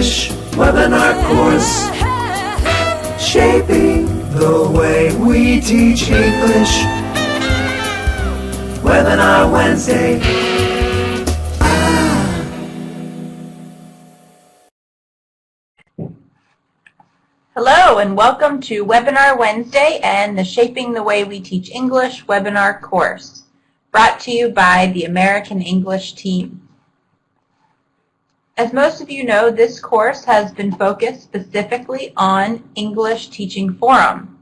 English webinar course, shaping the way we teach English. Webinar Wednesday. Hello and welcome to Webinar Wednesday and the Shaping the Way We Teach English webinar course, brought to you by the American English team. As most of you know, this course has been focused specifically on English Teaching Forum.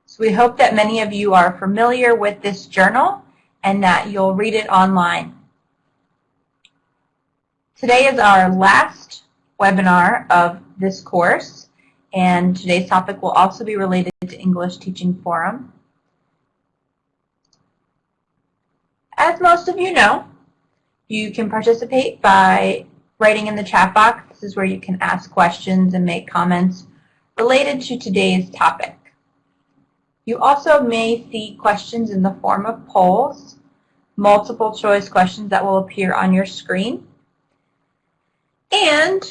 So we hope that many of you are familiar with this journal and that you'll read it online. Today is our last webinar of this course, and today's topic will also be related to English Teaching Forum. As most of you know, you can participate by writing in the chat box. This is where you can ask questions and make comments related to today's topic. You also may see questions in the form of polls, multiple choice questions that will appear on your screen. And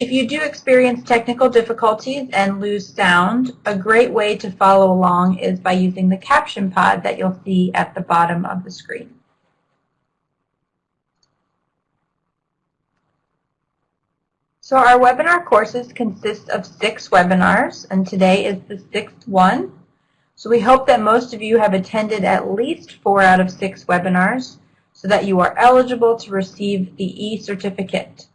if you do experience technical difficulties and lose sound, a great way to follow along is by using the caption pod that you'll see at the bottom of the screen. So our webinar courses consist of 6 webinars, and today is the 6th one. So we hope that most of you have attended at least 4 out of 6 webinars so that you are eligible to receive the e-certificate.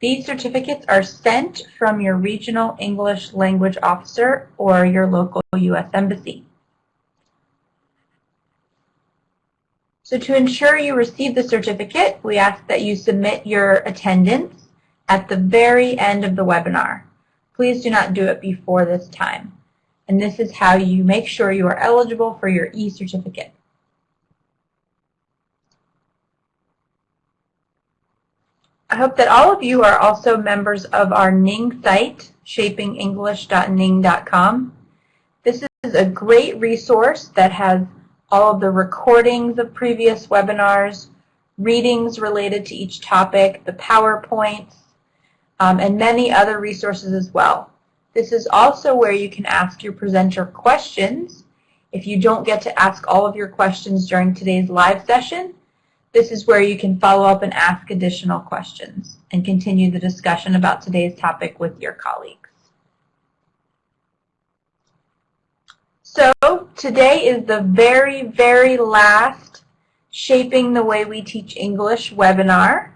These certificates are sent from your regional English language officer or your local U.S. embassy. So to ensure you receive the certificate, we ask that you submit your attendance at the very end of the webinar. Please do not do it before this time. And this is how you make sure you are eligible for your e-certificate. I hope that all of you are also members of our Ning site, shapingenglish.ning.com. This is a great resource that has all of the recordings of previous webinars, readings related to each topic, the PowerPoints, and many other resources as well. This is also where you can ask your presenter questions. If you don't get to ask all of your questions during today's live session, this is where you can follow up and ask additional questions and continue the discussion about today's topic with your colleagues. So today is the very, very last Shaping the Way We Teach English webinar.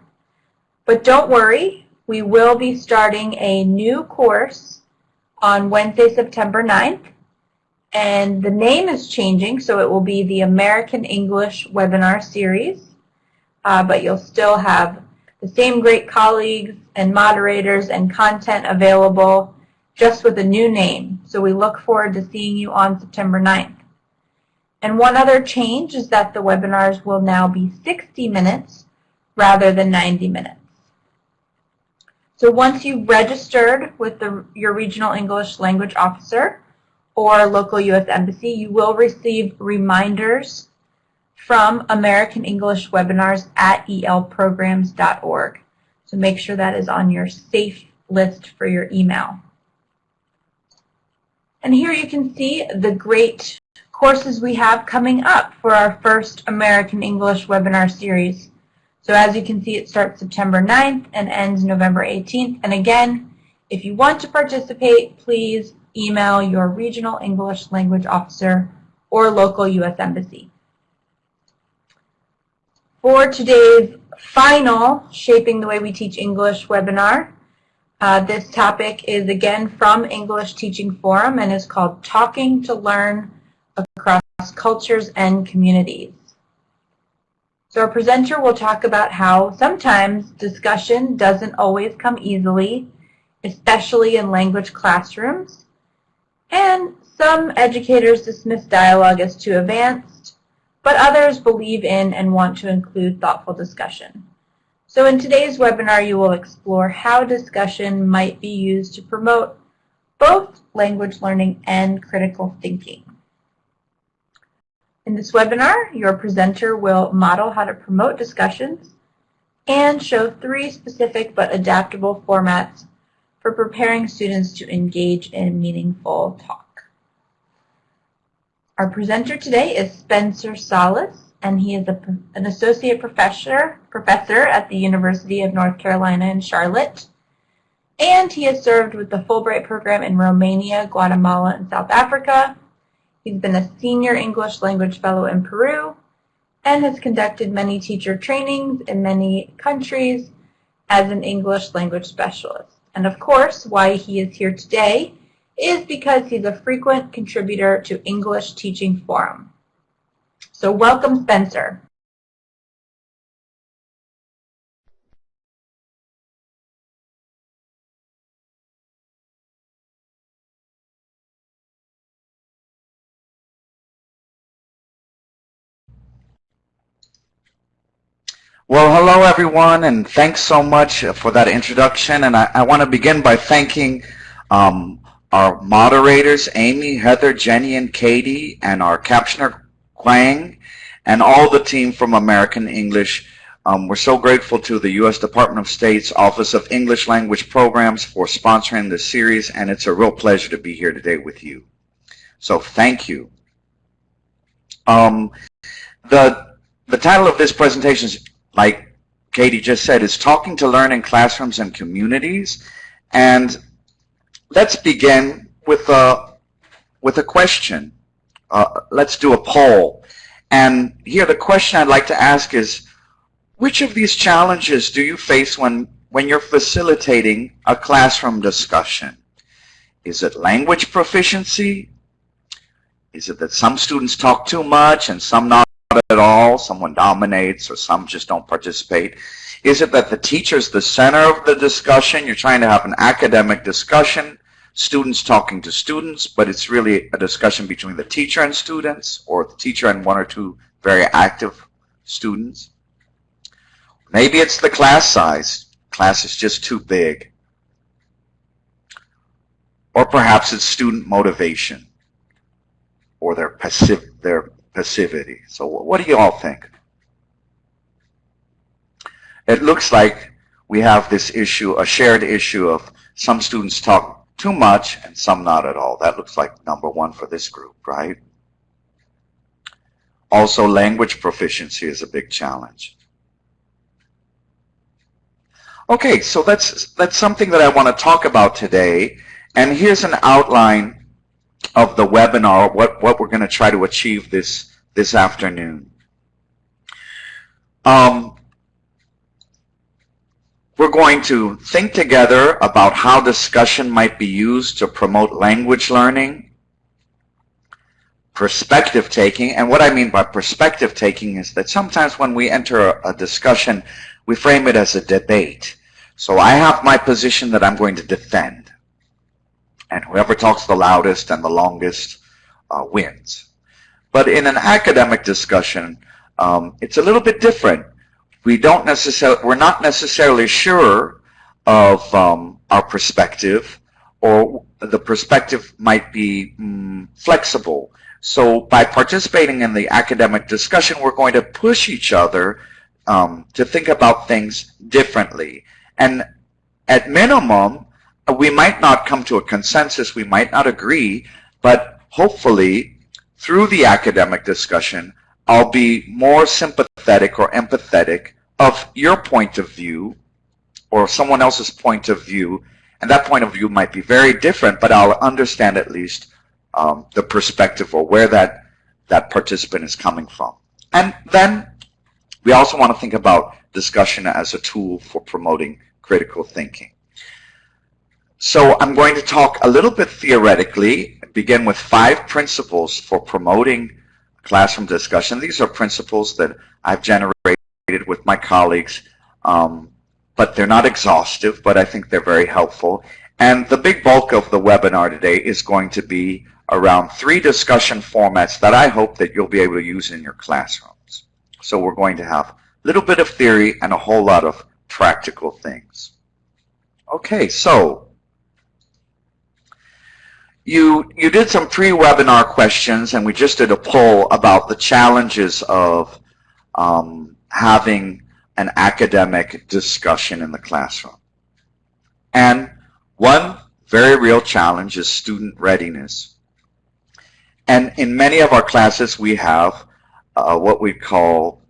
But don't worry, we will be starting a new course on Wednesday, September 9th. And the name is changing, so it will be the American English Webinar Series. But you'll still have the same great colleagues and moderators and content available, just with a new name. So we look forward to seeing you on September 9th. And one other change is that the webinars will now be 60 minutes rather than 90 minutes. So once you've registered with your regional English language officer or local U.S. embassy, you will receive reminders from American English webinars at elprograms.org. So make sure that is on your safe list for your email. And here you can see the great courses we have coming up for our first American English webinar series. So as you can see, it starts September 9th and ends November 18th. And again, if you want to participate, please email your regional English language officer or local U.S. embassy. For today's final Shaping the Way We Teach English webinar, this topic is again from English Teaching Forum and is called Talking to Learn Across Cultures and Communities. So our presenter will talk about how sometimes discussion doesn't always come easily, especially in language classrooms, and some educators dismiss dialogue as too advanced, but others believe in and want to include thoughtful discussion. So in today's webinar, you will explore how discussion might be used to promote both language learning and critical thinking. In this webinar, your presenter will model how to promote discussions and show 3 specific but adaptable formats for preparing students to engage in meaningful talk. Our presenter today is Spencer Salas, and he is an associate professor at the University of North Carolina in Charlotte. And he has served with the Fulbright program in Romania, Guatemala, and South Africa. He's been a senior English language fellow in Peru and has conducted many teacher trainings in many countries as an English language specialist. And of course, why he is here today is because he's a frequent contributor to English Teaching Forum. So welcome, Spencer. Well, hello everyone, and thanks so much for that introduction. And I want to begin by thanking our moderators, Amy, Heather, Jenny, and Katie, and our captioner, Quang, and all the team from American English. We're so grateful to the U.S. Department of State's Office of English Language Programs for sponsoring this series, and it's a real pleasure to be here today with you. So thank you. The title of this presentation is, like Katie just said, is Talking to Learn in Classrooms and Communities. And let's begin with a question. Let's do a poll. And here the question I'd like to ask is, which of these challenges do you face when you're facilitating a classroom discussion? Is it language proficiency? Is it that some students talk too much and some not at all, someone dominates, or some just don't participate? Is it that the teacher's the center of the discussion? You're trying to have an academic discussion, students talking to students, but it's really a discussion between the teacher and students, or the teacher and 1 or 2 very active students. Maybe it's the class size. Class is just too big. Or perhaps it's student motivation, or their passivity. So what do you all think? It looks like we have this issue, a shared issue of some students talk too much and some not at all. That looks like number 1 for this group, right? Also, language proficiency is a big challenge. Okay, so that's something that I want to talk about today. And here's an outline of the webinar, what we're going to try to achieve this afternoon. We're going to think together about how discussion might be used to promote language learning, perspective taking. And what I mean by perspective taking is that sometimes when we enter a discussion, we frame it as a debate. So I have my position that I'm going to defend, and whoever talks the loudest and the longest wins. But in an academic discussion, it's a little bit different. We're not necessarily sure of our perspective, or the perspective might be flexible. So by participating in the academic discussion, we're going to push each other to think about things differently. And at minimum, we might not come to a consensus, we might not agree, but hopefully through the academic discussion, I'll be more sympathetic or empathetic of your point of view or someone else's point of view, and that point of view might be very different, but I'll understand at least the perspective or where that participant is coming from. And then we also want to think about discussion as a tool for promoting critical thinking. So I'm going to talk a little bit theoretically, begin with 5 principles for promoting classroom discussion. These are principles that I've generated with my colleagues, but they're not exhaustive, but I think they're very helpful. And the big bulk of the webinar today is going to be around 3 discussion formats that I hope that you'll be able to use in your classrooms. So we're going to have a little bit of theory and a whole lot of practical things. Okay, so you did some pre-webinar questions, and we just did a poll about the challenges of having an academic discussion in the classroom. And one very real challenge is student readiness. And in many of our classes, we have what we call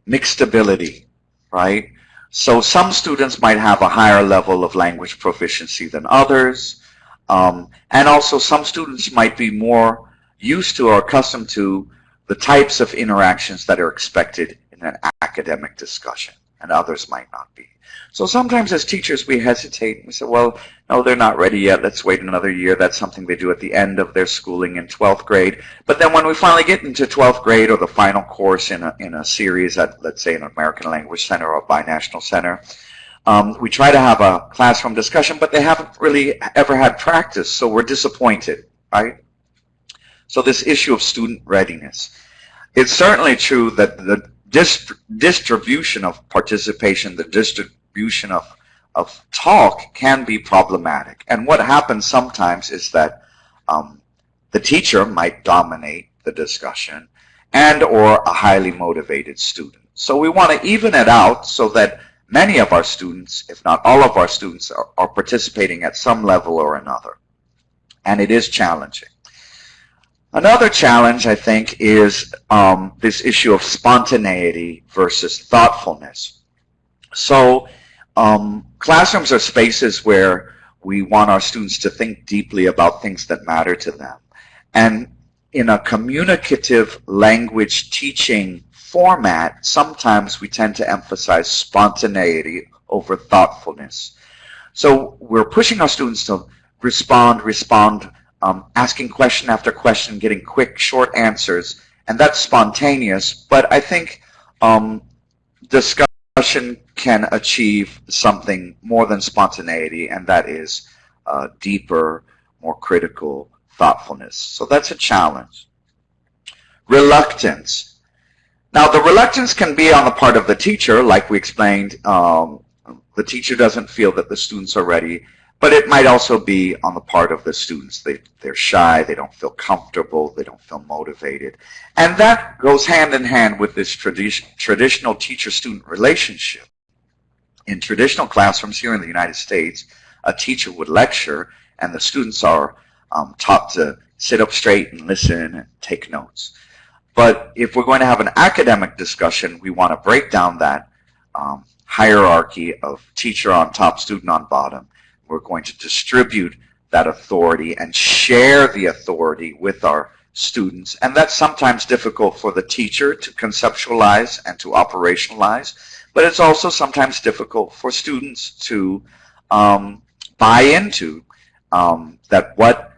mixed ability, right? So some students might have a higher level of language proficiency than others. And also some students might be more used to or accustomed to the types of interactions that are expected in an academic discussion, and others might not be. So sometimes as teachers we hesitate. We say, well, no, they're not ready yet. Let's wait another year. That's something they do at the end of their schooling in 12th grade. But then when we finally get into 12th grade or the final course in a series at, let's say, an American Language Center or a binational center, we try to have a classroom discussion, but they haven't really ever had practice, so we're disappointed, right? So this issue of student readiness. It's certainly true that the distribution of participation, the distribution of talk can be problematic. And what happens sometimes is that the teacher might dominate the discussion and or a highly motivated student. So we want to even it out so that many of our students, if not all of our students, are participating at some level or another. And it is challenging. Another challenge, I think, is this issue of spontaneity versus thoughtfulness. So classrooms are spaces where we want our students to think deeply about things that matter to them. And in a communicative language teaching format, sometimes we tend to emphasize spontaneity over thoughtfulness. So we're pushing our students to respond, asking question after question, getting quick, short answers, and that's spontaneous. But I think discussion can achieve something more than spontaneity, and that is deeper, more critical thoughtfulness. So that's a challenge. Reluctance. Now, the reluctance can be on the part of the teacher, like we explained. The teacher doesn't feel that the students are ready. But it might also be on the part of the students. They're shy, they don't feel comfortable, they don't feel motivated. And that goes hand in hand with this traditional teacher-student relationship. In traditional classrooms here in the United States, a teacher would lecture and the students are taught to sit up straight and listen and take notes. But if we're going to have an academic discussion, we want to break down that hierarchy of teacher on top, student on bottom. We're going to distribute that authority and share the authority with our students. And that's sometimes difficult for the teacher to conceptualize and to operationalize, but it's also sometimes difficult for students to buy into that what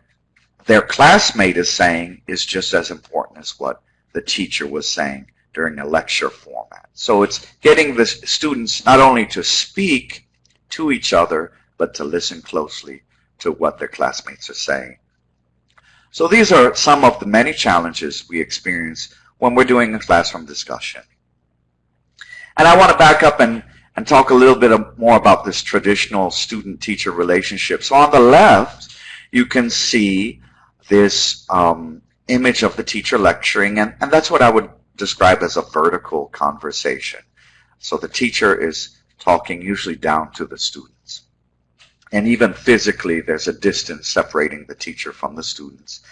their classmate is saying is just as important as what the teacher was saying during a lecture format. So it's getting the students not only to speak to each other, but to listen closely to what their classmates are saying. So these are some of the many challenges we experience when we're doing a classroom discussion. And I want to back up and talk a little bit more about this traditional student-teacher relationship. So on the left, you can see this image of the teacher lecturing, and that's what I would describe as a vertical conversation. So the teacher is talking usually down to the students. And even physically, there's a distance separating the teacher from the students.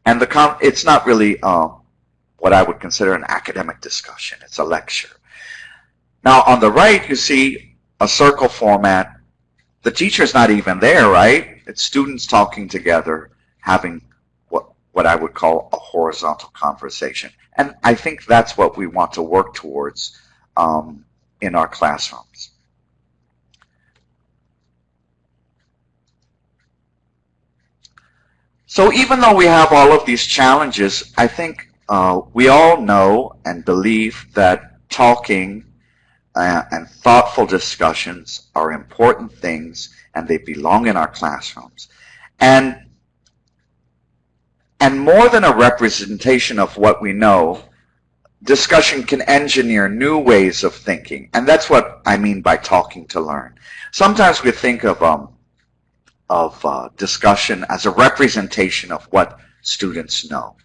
And it's not really what I would consider an academic discussion. It's a lecture. Now, on the right, you see a circle format. The teacher's not even there, right? It's students talking together, having what I would call a horizontal conversation. And I think that's what we want to work towards in our classrooms. So even though we have all of these challenges, I think we all know and believe that talking and thoughtful discussions are important things and they belong in our classrooms. And more than a representation of what we know, discussion can engineer new ways of thinking. And that's what I mean by talking to learn. Sometimes we think of discussion as a representation of what students know.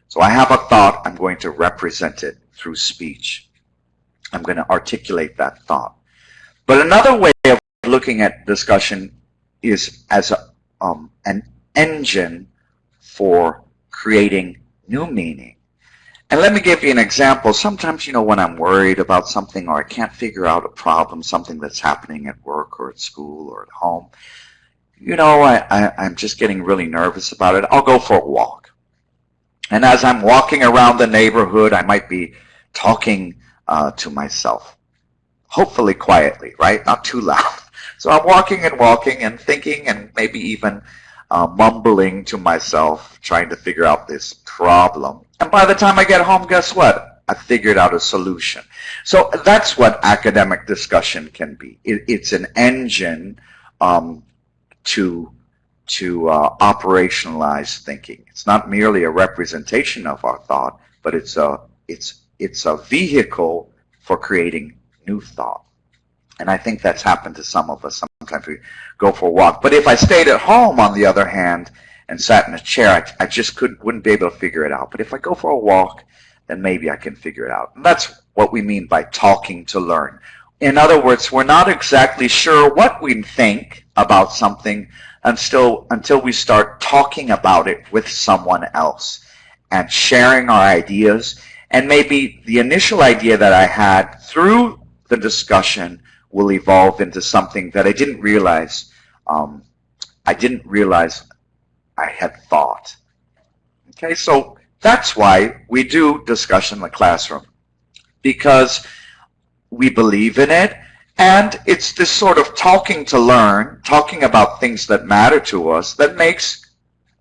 So I have a thought, I'm going to represent it through speech. I'm going to articulate that thought. But another way of looking at discussion is as an engine for creating new meaning. And let me give you an example. Sometimes, when I'm worried about something or I can't figure out a problem, something that's happening at work or at school or at home, I'm just getting really nervous about it. I'll go for a walk. And as I'm walking around the neighborhood, I might be talking to myself, hopefully quietly, right? Not too loud. So I'm walking and thinking and maybe even mumbling to myself, trying to figure out this problem. And by the time I get home, guess what? I figured out a solution. So that's what academic discussion can be. It's an engine to operationalize thinking. It's not merely a representation of our thought, but it's a vehicle for creating new thought. And I think that's happened to some of us. Sometimes we go for a walk. But if I stayed at home, on the other hand, and sat in a chair, I just wouldn't be able to figure it out. But if I go for a walk, then maybe I can figure it out. And that's what we mean by talking to learn. In other words, we're not exactly sure what we think about something until we start talking about it with someone else and sharing our ideas. And maybe the initial idea that I had through the discussion will evolve into something that I didn't realize I had thought. Okay, so that's why we do discussion in the classroom, because we believe in it, and it's this sort of talking to learn, talking about things that matter to us, that makes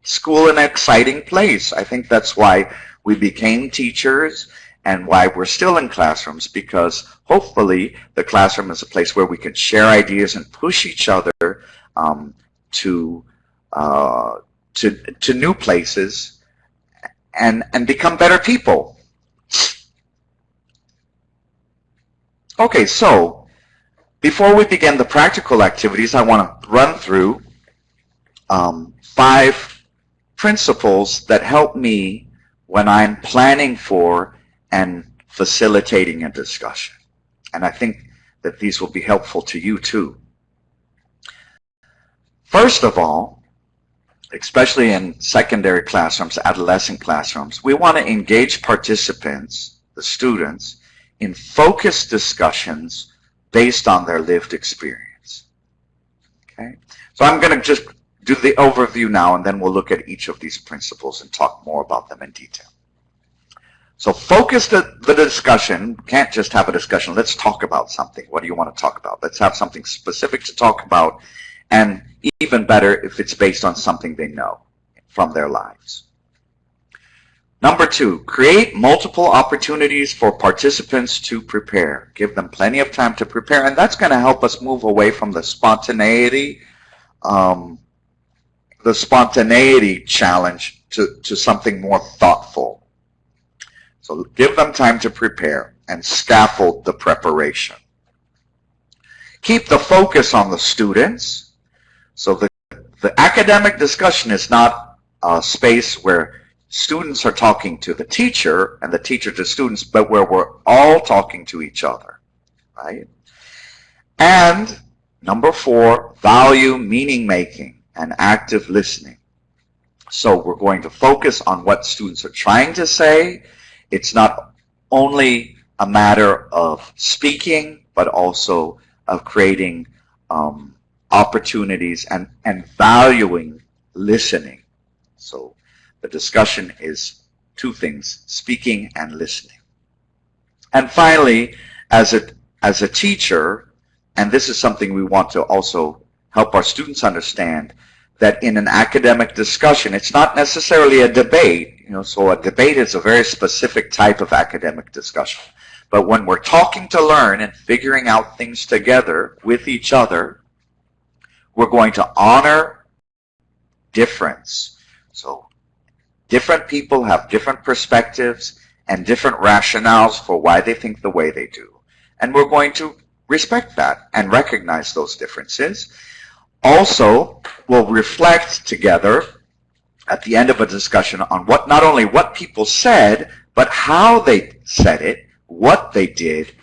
school an exciting place. I think that's why we became teachers and why we're still in classrooms, because hopefully the classroom is a place where we can share ideas and push each other to new places and become better people. Okay, so before we begin the practical activities, I want to run through 5 principles that help me when I'm planning for and facilitating a discussion. And I think that these will be helpful to you too. First of all, especially in secondary classrooms, adolescent classrooms, we want to engage participants, the students, in focused discussions based on their lived experience. Okay? So I'm going to just do the overview now, and then we'll look at each of these principles and talk more about them in detail. So focus the discussion. Can't just have a discussion. Let's talk about something. What do you want to talk about? Let's have something specific to talk about, and even better if it's based on something they know from their lives. Number 2, create multiple opportunities for participants to prepare. Give them plenty of time to prepare, and that's going to help us move away from the spontaneity challenge to something more thoughtful. So give them time to prepare and scaffold the preparation. Keep the focus on the students. So the academic discussion is not a space where students are talking to the teacher and the teacher to students, but where we're all talking to each other, right? And number 4, value meaning making and active listening. So we're going to focus on what students are trying to say. It's not only a matter of speaking, but also of creating opportunities and valuing listening. So the discussion is 2 things, speaking and listening. And finally, as a teacher, and this is something we want to also help our students understand, that in an academic discussion, it's not necessarily a debate. So a debate is a very specific type of academic discussion. But when we're talking to learn and figuring out things together with each other, we're going to honor difference. So different people have different perspectives and different rationales for why they think the way they do. And we're going to respect that and recognize those differences. Also, we'll reflect together at the end of a discussion on not only what people said, but how they said it, what they did,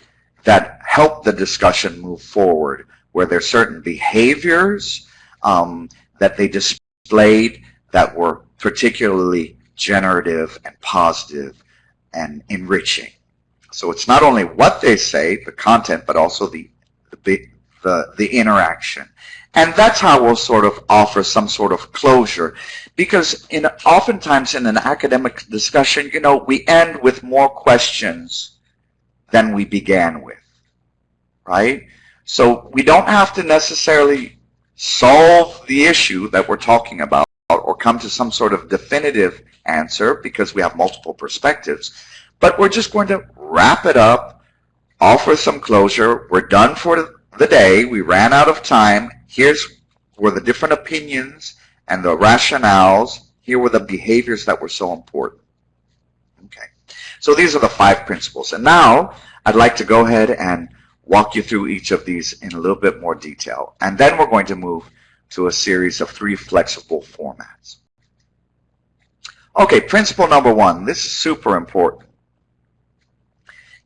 that help the discussion move forward, where there's certain behaviors that they displayed that were particularly generative and positive and enriching. So it's not only what they say, the content, but also the interaction. And that's how we'll sort of offer some sort of closure. Because oftentimes in an academic discussion, we end with more questions than we began with, right? So we don't have to necessarily solve the issue that we're talking about or come to some sort of definitive answer because we have multiple perspectives. But we're just going to wrap it up, offer some closure. We're done for the day. We ran out of time. Here's were the different opinions and the rationales. Here were the behaviors that were so important. Okay. So these are the 5 principles. And now I'd like to go ahead and walk you through each of these in a little bit more detail. And then we're going to move to a series of 3 flexible formats. Okay, principle number 1. This is super important.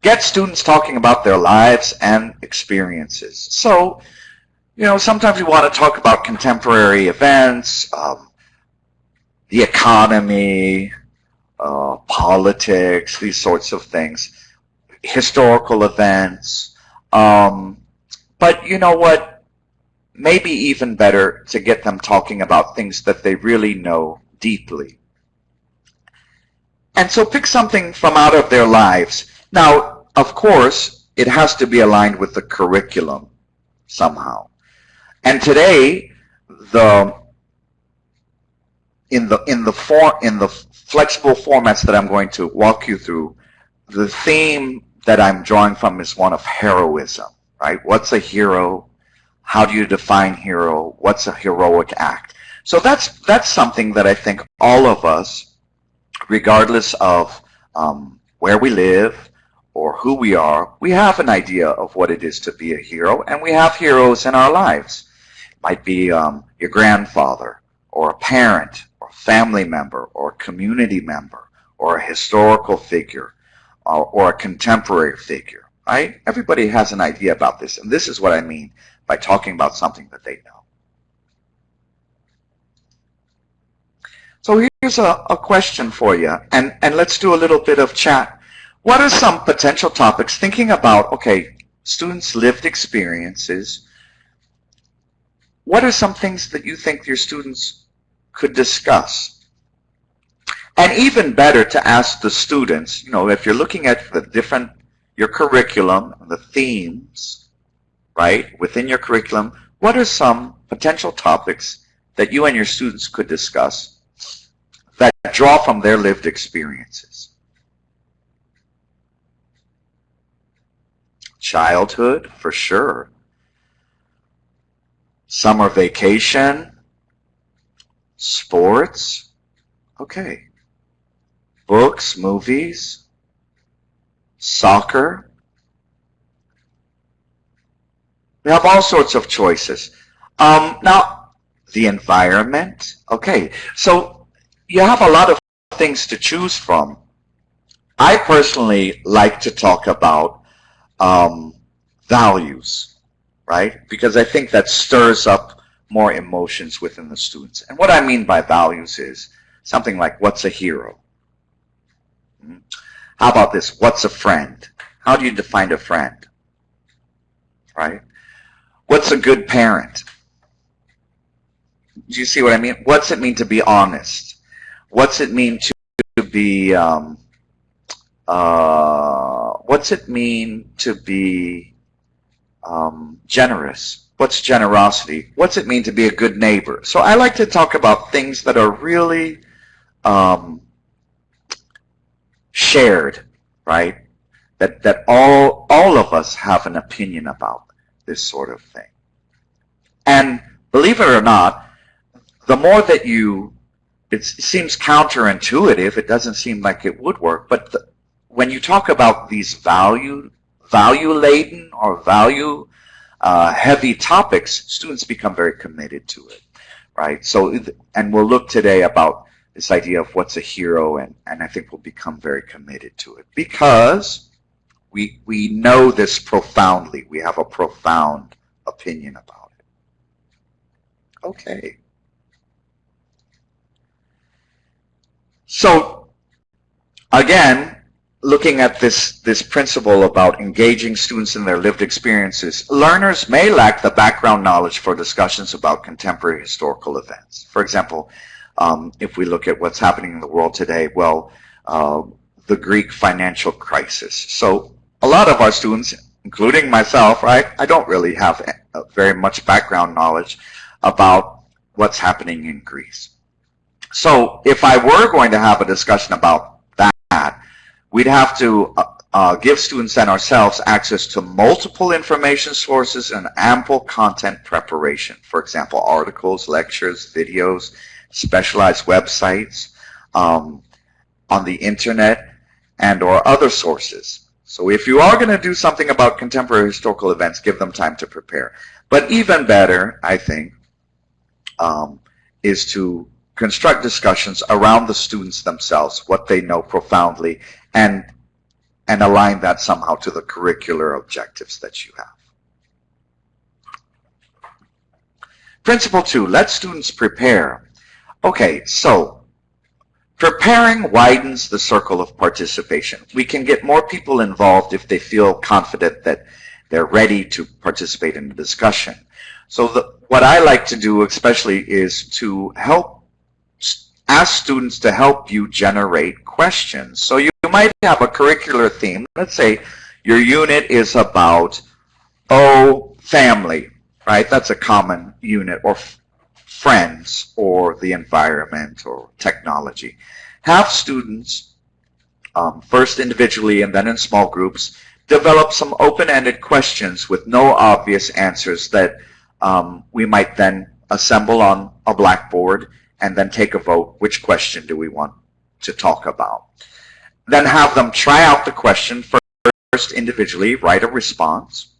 Get students talking about their lives and experiences. So, sometimes we want to talk about contemporary events, the economy, politics, these sorts of things, historical events. But you know what? Maybe even better to get them talking about things that they really know deeply. And so pick something from out of their lives. Now, of course, it has to be aligned with the curriculum somehow. And today, in the flexible formats that I'm going to walk you through, the theme that I'm drawing from is one of heroism, right? What's a hero? How do you define hero? What's a heroic act? So that's something that I think all of us, regardless of where we live or who we are, we have an idea of what it is to be a hero, and we have heroes in our lives. It might be your grandfather, or a parent, or a family member, or a community member, or a historical figure, or a contemporary figure, right? Everybody has an idea about this, and this is what I mean by talking about something that they know. So here's a question for you, and let's do a little bit of chat. What are some potential topics, thinking about, okay, students' lived experiences, what are some things that you think your students could discuss? And even better to ask the students, if you're looking at your curriculum, the themes, right, within your curriculum, what are some potential topics that you and your students could discuss that draw from their lived experiences? Childhood, for sure. Summer vacation. Sports. Okay. Books, movies. Soccer. We have all sorts of choices. Now, the environment. Okay, so you have a lot of things to choose from. I personally like to talk about values, right? Because I think that stirs up more emotions within the students. And what I mean by values is something like, what's a hero? How about this? What's a friend? How do you define a friend? Right? What's a good parent? Do you see what I mean? What's it mean to be honest? What's it mean to be what's it mean to be generous? What's generosity? What's it mean to be a good neighbor? So I like to talk about things that are really shared, right? That all of us have an opinion about this sort of thing. And believe it or not, the more that it seems counterintuitive, it doesn't seem like it would work, but when you talk about these value-laden or value-heavy topics, students become very committed to it, right? So, and we'll look today about this idea of what's a hero, and I think we'll become very committed to it. Because We know this profoundly. We have a profound opinion about it. Okay. So, again, looking at this principle about engaging students in their lived experiences, learners may lack the background knowledge for discussions about contemporary historical events. For example, if we look at what's happening in the world today, well, the Greek financial crisis. So a lot of our students, including myself, right, I don't really have very much background knowledge about what's happening in Greece. So if I were going to have a discussion about that, we'd have to give students and ourselves access to multiple information sources and ample content preparation. For example, articles, lectures, videos, specialized websites on the internet and or other sources. So if you are going to do something about contemporary historical events, give them time to prepare. But even better, I think, is to construct discussions around the students themselves, what they know profoundly, and align that somehow to the curricular objectives that you have. Principle 2, let students prepare. Okay, so preparing widens the circle of participation. We can get more people involved if they feel confident that they're ready to participate in the discussion. So what I like to do especially is to ask students to help you generate questions. So you might have a curricular theme. Let's say your unit is about, family, right? That's a common unit, or friends, or the environment, or technology. Have students, first individually and then in small groups, develop some open-ended questions with no obvious answers that we might then assemble on a blackboard and then take a vote. Which question do we want to talk about? Then have them try out the question first individually, write a response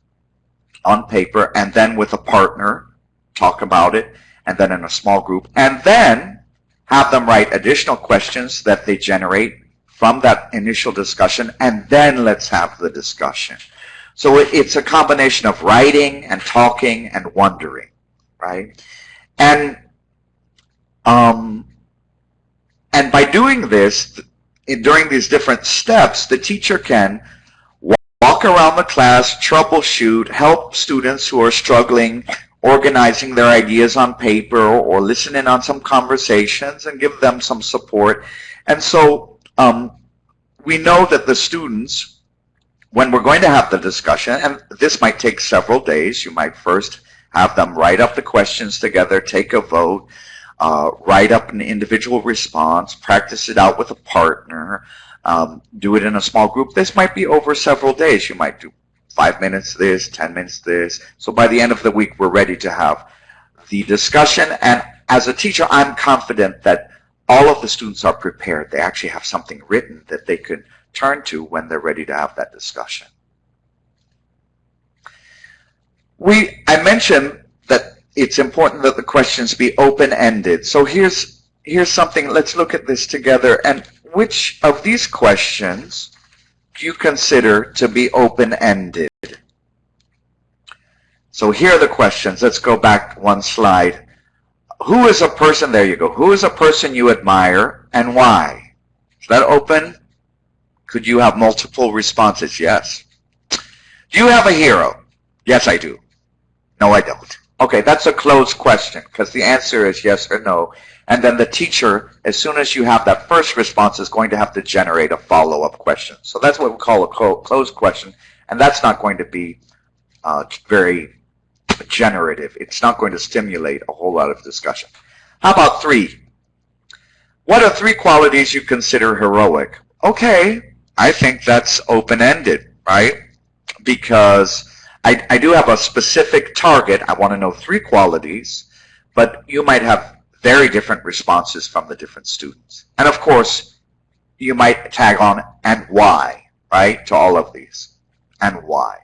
on paper, and then with a partner, talk about it, and then in a small group, and then have them write additional questions that they generate from that initial discussion, and then let's have the discussion. So it's a combination of writing and talking and wondering, right? And by doing this, during these different steps, the teacher can walk around the class, troubleshoot, help students who are struggling, organizing their ideas on paper, or listen in on some conversations and give them some support. And so we know that the students, when we're going to have the discussion, and this might take several days, you might first have them write up the questions together, take a vote, write up an individual response, practice it out with a partner, do it in a small group. This might be over several days. You might do 5 minutes this, 10 minutes this. So by the end of the week, we're ready to have the discussion. And as a teacher, I'm confident that all of the students are prepared. They actually have something written that they could turn to when they're ready to have that discussion. I mentioned that it's important that the questions be open-ended. So here's something, let's look at this together. And which of these questions do you consider to be open-ended? So here are the questions. Let's go back one slide. Who is a person, there you go, who is a person you admire and why? Is that open? Could you have multiple responses? Yes. Do you have a hero? Yes, I do. No, I don't. Okay, that's a closed question because the answer is yes or no. And then the teacher, as soon as you have that first response, is going to have to generate a follow-up question. So that's what we call a closed question, and that's not going to be very generative. It's not going to stimulate a whole lot of discussion. How about 3? What are 3 qualities you consider heroic? Okay, I think that's open-ended, right? Because I do have a specific target. I want to know 3 qualities, but you might have very different responses from the different students. And of course, you might tag on and why, right, to all of these. And why.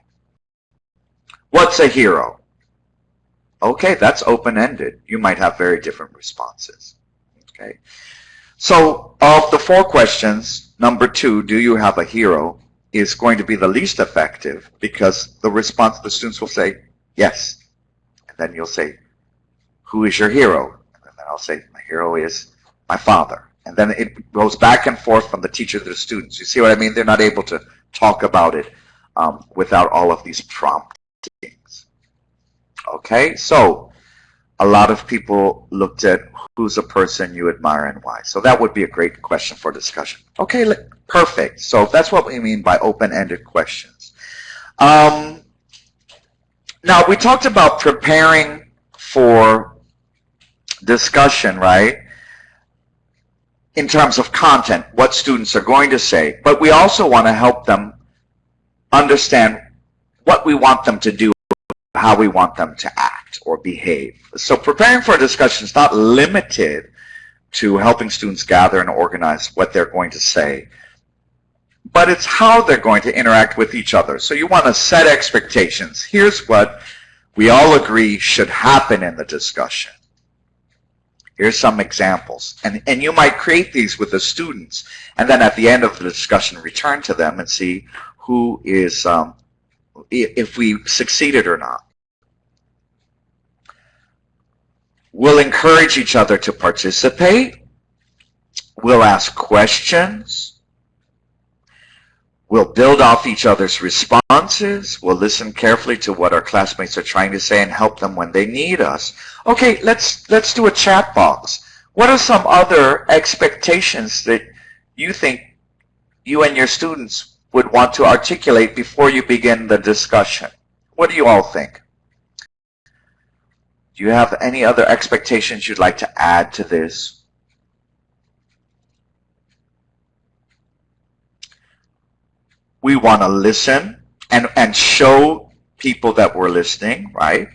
What's a hero? Okay, that's open-ended. You might have very different responses. Okay. So of the 4 questions, number 2, do you have a hero? is going to be the least effective, because the students will say, yes. And then you'll say, who is your hero? And then I'll say, my hero is my father. And then it goes back and forth from the teacher to the students. You see what I mean? They're not able to talk about it without all of these promptings. Okay, so a lot of people looked at who's a person you admire and why. So that would be a great question for discussion. Okay, perfect. So that's what we mean by open-ended questions. Now, we talked about preparing for discussion, right? In terms of content, what students are going to say. But we also want to help them understand what we want them to do, how we want them to act or behave. So preparing for a discussion is not limited to helping students gather and organize what they're going to say, but it's how they're going to interact with each other. So you want to set expectations. Here's what we all agree should happen in the discussion. Here's some examples. And you might create these with the students, and then at the end of the discussion, return to them and see who is, if we succeeded or not. We'll encourage each other to participate. We'll ask questions. We'll build off each other's responses. We'll listen carefully to what our classmates are trying to say and help them when they need us. Okay, let's do a chat box. What are some other expectations that you think you and your students would want to articulate before you begin the discussion? What do you all think? Do you have any other expectations you'd like to add to this? We want to listen and show people that we're listening, right?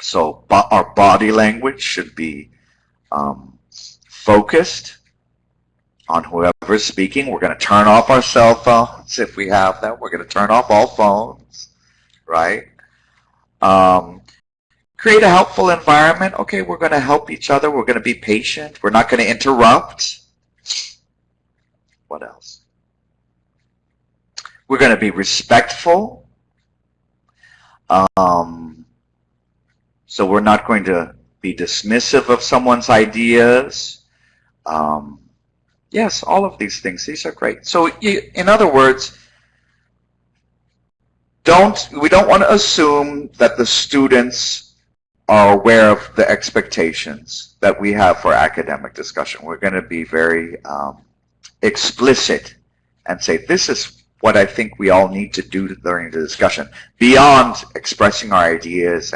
So our body language should be focused on whoever's speaking. We're going to turn off our cell phones if we have them. We're going to turn off all phones, right? Create a helpful environment. Okay, we're going to help each other. We're going to be patient. We're not going to interrupt. What else? We're going to be respectful. So we're not going to be dismissive of someone's ideas. Yes, all of these things. These are great. So in other words, we don't want to assume that the students are aware of the expectations that we have for academic discussion. We're going to be very explicit and say, this is what I think we all need to do during the discussion, beyond expressing our ideas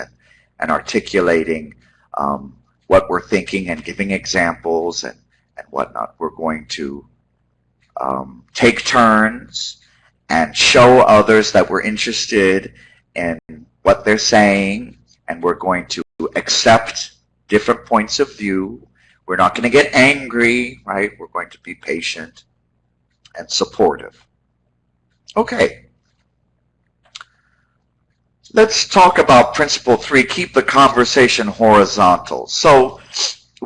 and articulating what we're thinking and giving examples and whatnot. We're going to take turns and show others that we're interested in what they're saying, and we're going to accept different points of view. We're not going to get angry, right? We're going to be patient and supportive. Okay. Let's talk about principle 3, keep the conversation horizontal. So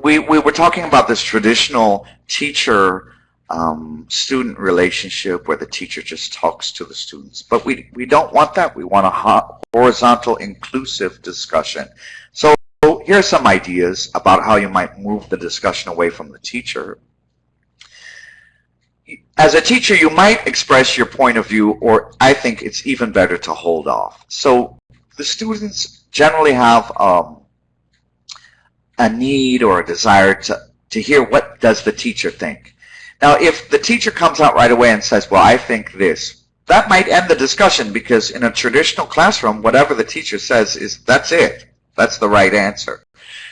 we were talking about this traditional teacher-student relationship where the teacher just talks to the students. But we don't want that. We want a horizontal, inclusive discussion. So here are some ideas about how you might move the discussion away from the teacher. As a teacher, you might express your point of view, or I think it's even better to hold off. So the students generally have a need or a desire to hear, what does the teacher think? Now, if the teacher comes out right away and says, well, I think this, that might end the discussion, because in a traditional classroom, whatever the teacher says that's it. That's the right answer.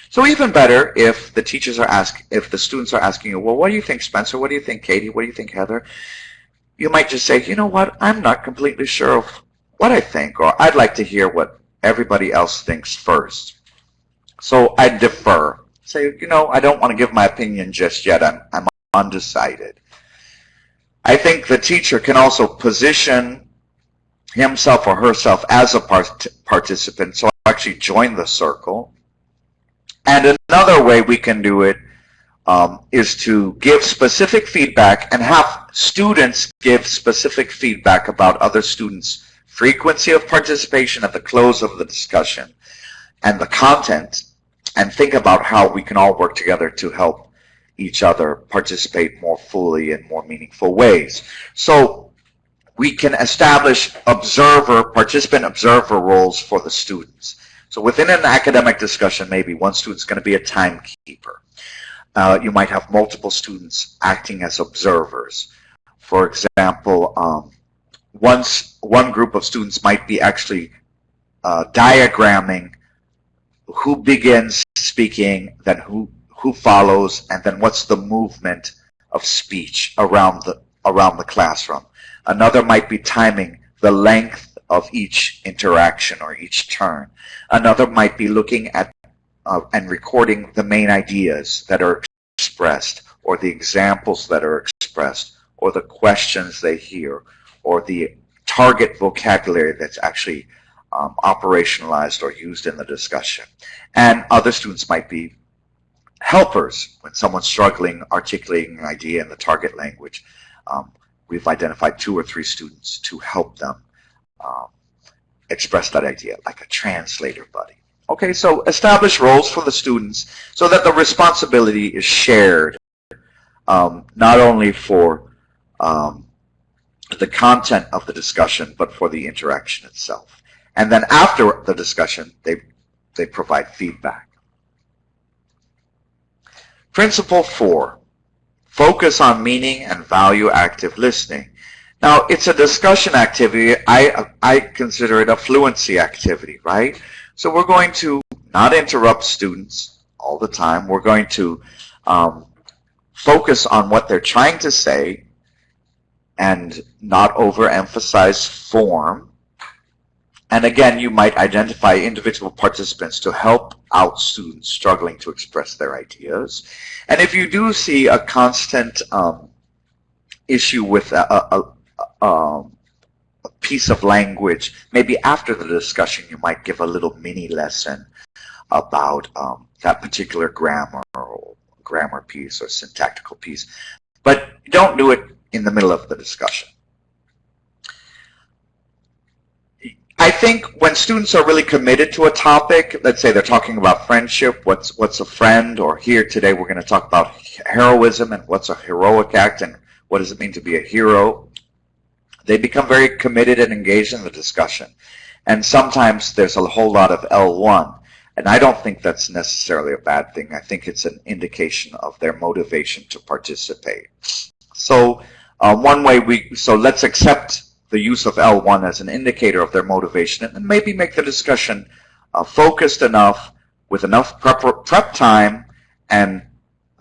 So even better if the teachers are if the students are asking you, well, what do you think, Spencer? What do you think, Katie? What do you think, Heather? You might just say, you know what? I'm not completely sure of what I think, or I'd like to hear what everybody else thinks first. So I defer. Say, you know, I don't want to give my opinion just yet. I'm undecided. I think the teacher can also position himself or herself as a participant, so actually join the circle. And another way we can do it is to give specific feedback and have students give specific feedback about other students' frequency of participation at the close of the discussion and the content, and think about how we can all work together to help each other participate more fully in more meaningful ways. So we can establish participant observer roles for the students. So within an academic discussion, maybe one student's going to be a timekeeper. You might have multiple students acting as observers. For example, one group of students might be actually diagramming who begins speaking, then who follows, and then what's the movement of speech around the classroom. Another might be timing the length of each interaction or each turn. Another might be looking at and recording the main ideas that are expressed, or the examples that are expressed, or the questions they hear, or the target vocabulary that's actually operationalized or used in the discussion. And other students might be helpers when someone's struggling articulating an idea in the target language. We've identified 2 or 3 students to help them express that idea, like a translator buddy. Okay, so establish roles for the students so that the responsibility is shared, not only for the content of the discussion, but for the interaction itself. And then after the discussion, they provide feedback. Principle 4, focus on meaning and value active listening. Now, it's a discussion activity. I consider it a fluency activity, right? So we're going to not interrupt students all the time. We're going to focus on what they're trying to say and not overemphasize form. And again, you might identify individual participants to help out students struggling to express their ideas. And if you do see a constant issue with a piece of language, maybe after the discussion you might give a little mini lesson about that particular grammar piece or syntactical piece. But don't do it in the middle of the discussion. I think when students are really committed to a topic, let's say they're talking about friendship, what's a friend, or here today we're going to talk about heroism and what's a heroic act and what does it mean to be a hero, they become very committed and engaged in the discussion. And sometimes there's a whole lot of L1, and I don't think that's necessarily a bad thing. I think it's an indication of their motivation to participate. So so let's accept the use of L1 as an indicator of their motivation, and maybe make the discussion focused enough, with enough prep time, and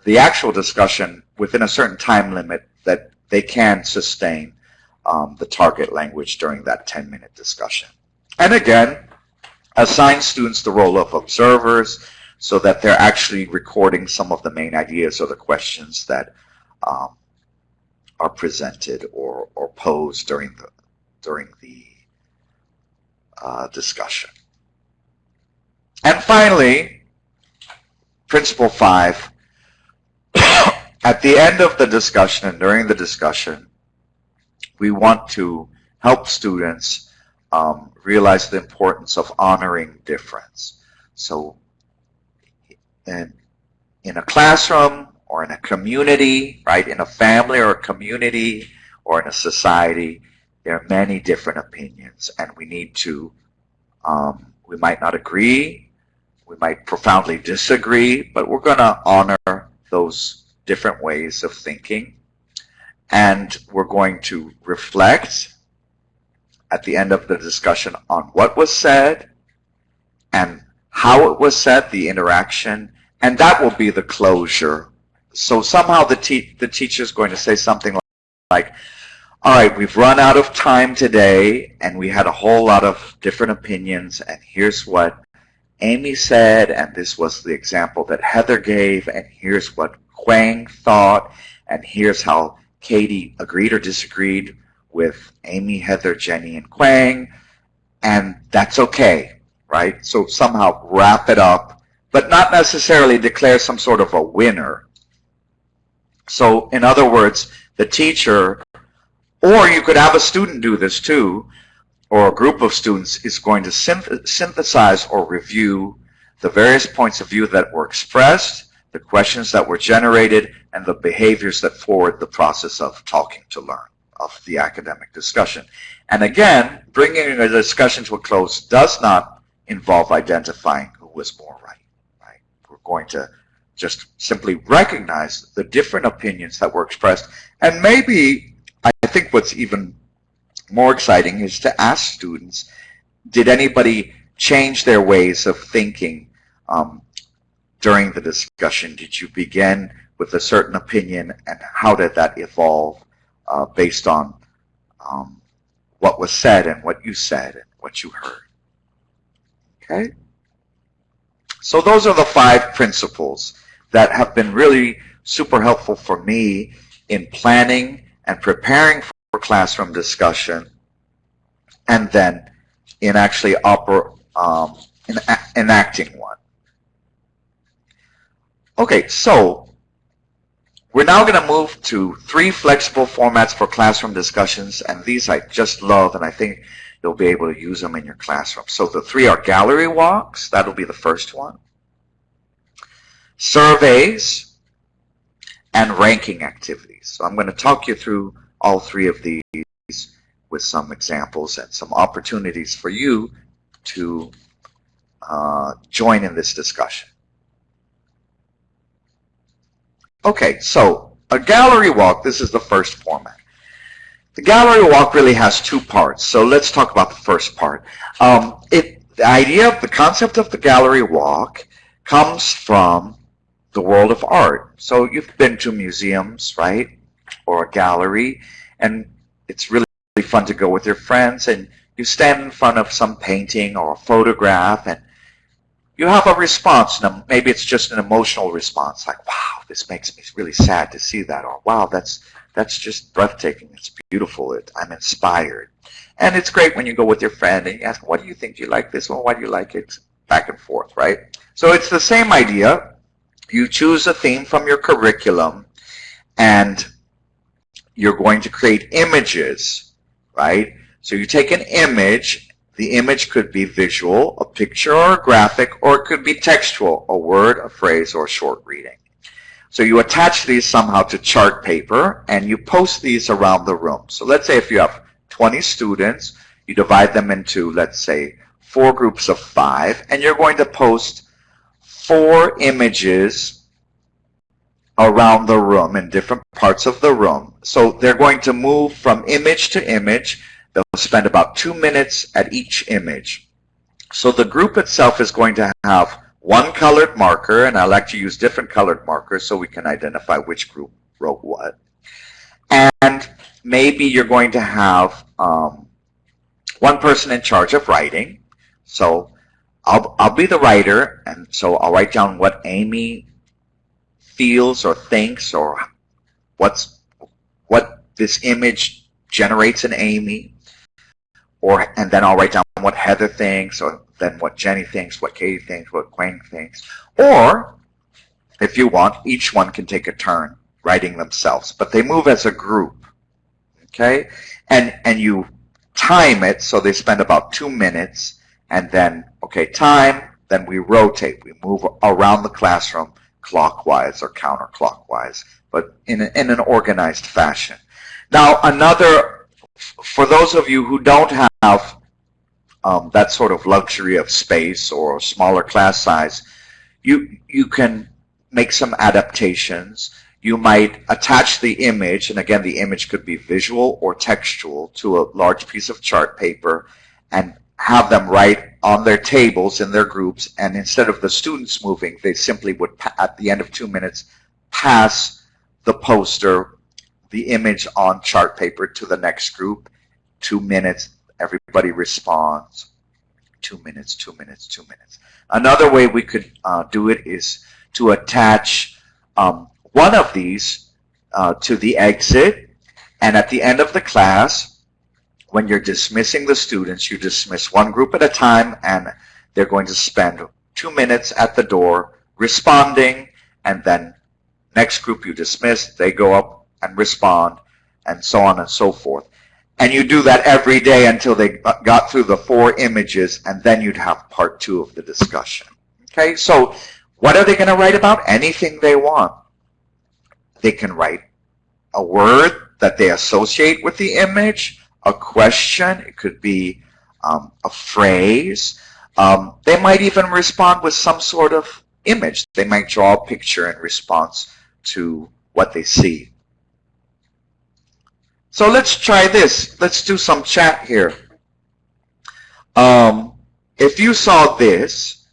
the actual discussion within a certain time limit that they can sustain the target language during that 10-minute discussion. And again, assign students the role of observers so that they're actually recording some of the main ideas or the questions that are presented or posed during the discussion. And finally, principle 5, at the end of the discussion and during the discussion, we want to help students realize the importance of honoring difference. So in a classroom or in a community, right, in a family or a community or in a society, there are many different opinions, and we need to, we might not agree, we might profoundly disagree, but we're going to honor those different ways of thinking, and we're going to reflect at the end of the discussion on what was said and how it was said, the interaction, and that will be the closure. So somehow the teacher is going to say something like, all right, we've run out of time today, and we had a whole lot of different opinions, and here's what Amy said, and this was the example that Heather gave, and here's what Quang thought, and here's how Katie agreed or disagreed with Amy, Heather, Jenny, and Quang, and that's okay, right? So somehow wrap it up, but not necessarily declare some sort of a winner, So in other words, the teacher, or you could have a student do this too, or a group of students is going to synthesize or review the various points of view that were expressed, the questions that were generated, and the behaviors that forward the process of talking to learn, of the academic discussion. And again, bringing a discussion to a close does not involve identifying who was more right? We're going to just simply recognize the different opinions that were expressed. And maybe, I think what's even more exciting is to ask students, did anybody change their ways of thinking during the discussion? Did you begin with a certain opinion, and how did that evolve based on what was said and what you said and what you heard? Okay? So those are the 5 principles that have been really super helpful for me in planning and preparing for classroom discussion, and then in actually enacting one. Okay, so we're now going to move to 3 flexible formats for classroom discussions, and these I just love, and I think you'll be able to use them in your classroom. So the 3 are gallery walks, that'll be the first one, surveys, and ranking activities. So I'm going to talk you through all 3 of these with some examples and some opportunities for you to join in this discussion. Okay, so a gallery walk, this is the first format. The gallery walk really has 2 parts, so let's talk about the first part. The idea of the concept of the really walk comes from the world of art. So you've been to museums, right, or a gallery, and it's really fun to go with your friends, and you stand in front of some painting or a photograph, and you have a response. Now, maybe it's just an emotional response, like, wow, this makes me really sad to see that, or wow, that's just breathtaking, it's beautiful, I'm inspired. And it's great when you go with your friend and you ask, what do you think? Do you like this one? Why do you like it? Back and forth, right? So it's the same idea. You choose a theme from your curriculum, and you're going to create images, right? So you take an image. The image could be visual, a picture or a graphic, or it could be textual, a word, a phrase, or a short reading. So you attach these somehow to chart paper, and you post these around the room. So let's say if you have 20 students, you divide them into, let's say, 4 groups of 5, and you're going to post 4 images around the room in different parts of the room. So they're going to move from image to image. They'll spend about 2 minutes at each image. So the group itself is going to have one colored marker, and I like to use different colored markers so we can identify which group wrote what. And maybe you're going to have one person in charge of writing. So I'll be the writer, and so I'll write down what Amy feels or thinks, or what this image generates in Amy, and then I'll write down what Heather thinks, or then what Jenny thinks, what Katie thinks, what Quang thinks. Or, if you want, each one can take a turn writing themselves, but they move as a group, okay? And you time it so they spend about 2 minutes, and then, okay, time, then we rotate. We move around the classroom clockwise or counterclockwise, but in an organized fashion. Now, for those of you who don't have that sort of luxury of space or a smaller class size, you can make some adaptations. You might attach the image, and again, the image could be visual or textual, to a large piece of chart paper, and have them write on their tables in their groups, and instead of the students moving, they simply would, at the end of 2 minutes, pass the poster, the image on chart paper, to the next group. 2 minutes, everybody responds. 2 minutes, 2 minutes, 2 minutes. Another way we could do it is to attach one of these to the exit, and at the end of the class, when you're dismissing the students, you dismiss one group at a time, and they're going to spend 2 minutes at the door responding, and then Next group you dismiss, they go up and respond, and so on and so forth. And you do that every day until they got through the 4 images, and then you'd have part 2 of the discussion. Okay, so what are they going to write about? Anything they want. They can write a word that they associate with the image, a question, it could be a phrase. They might even respond with some sort of image. They might draw a picture in response to what they see. So let's try this. Let's do some chat here. If you saw this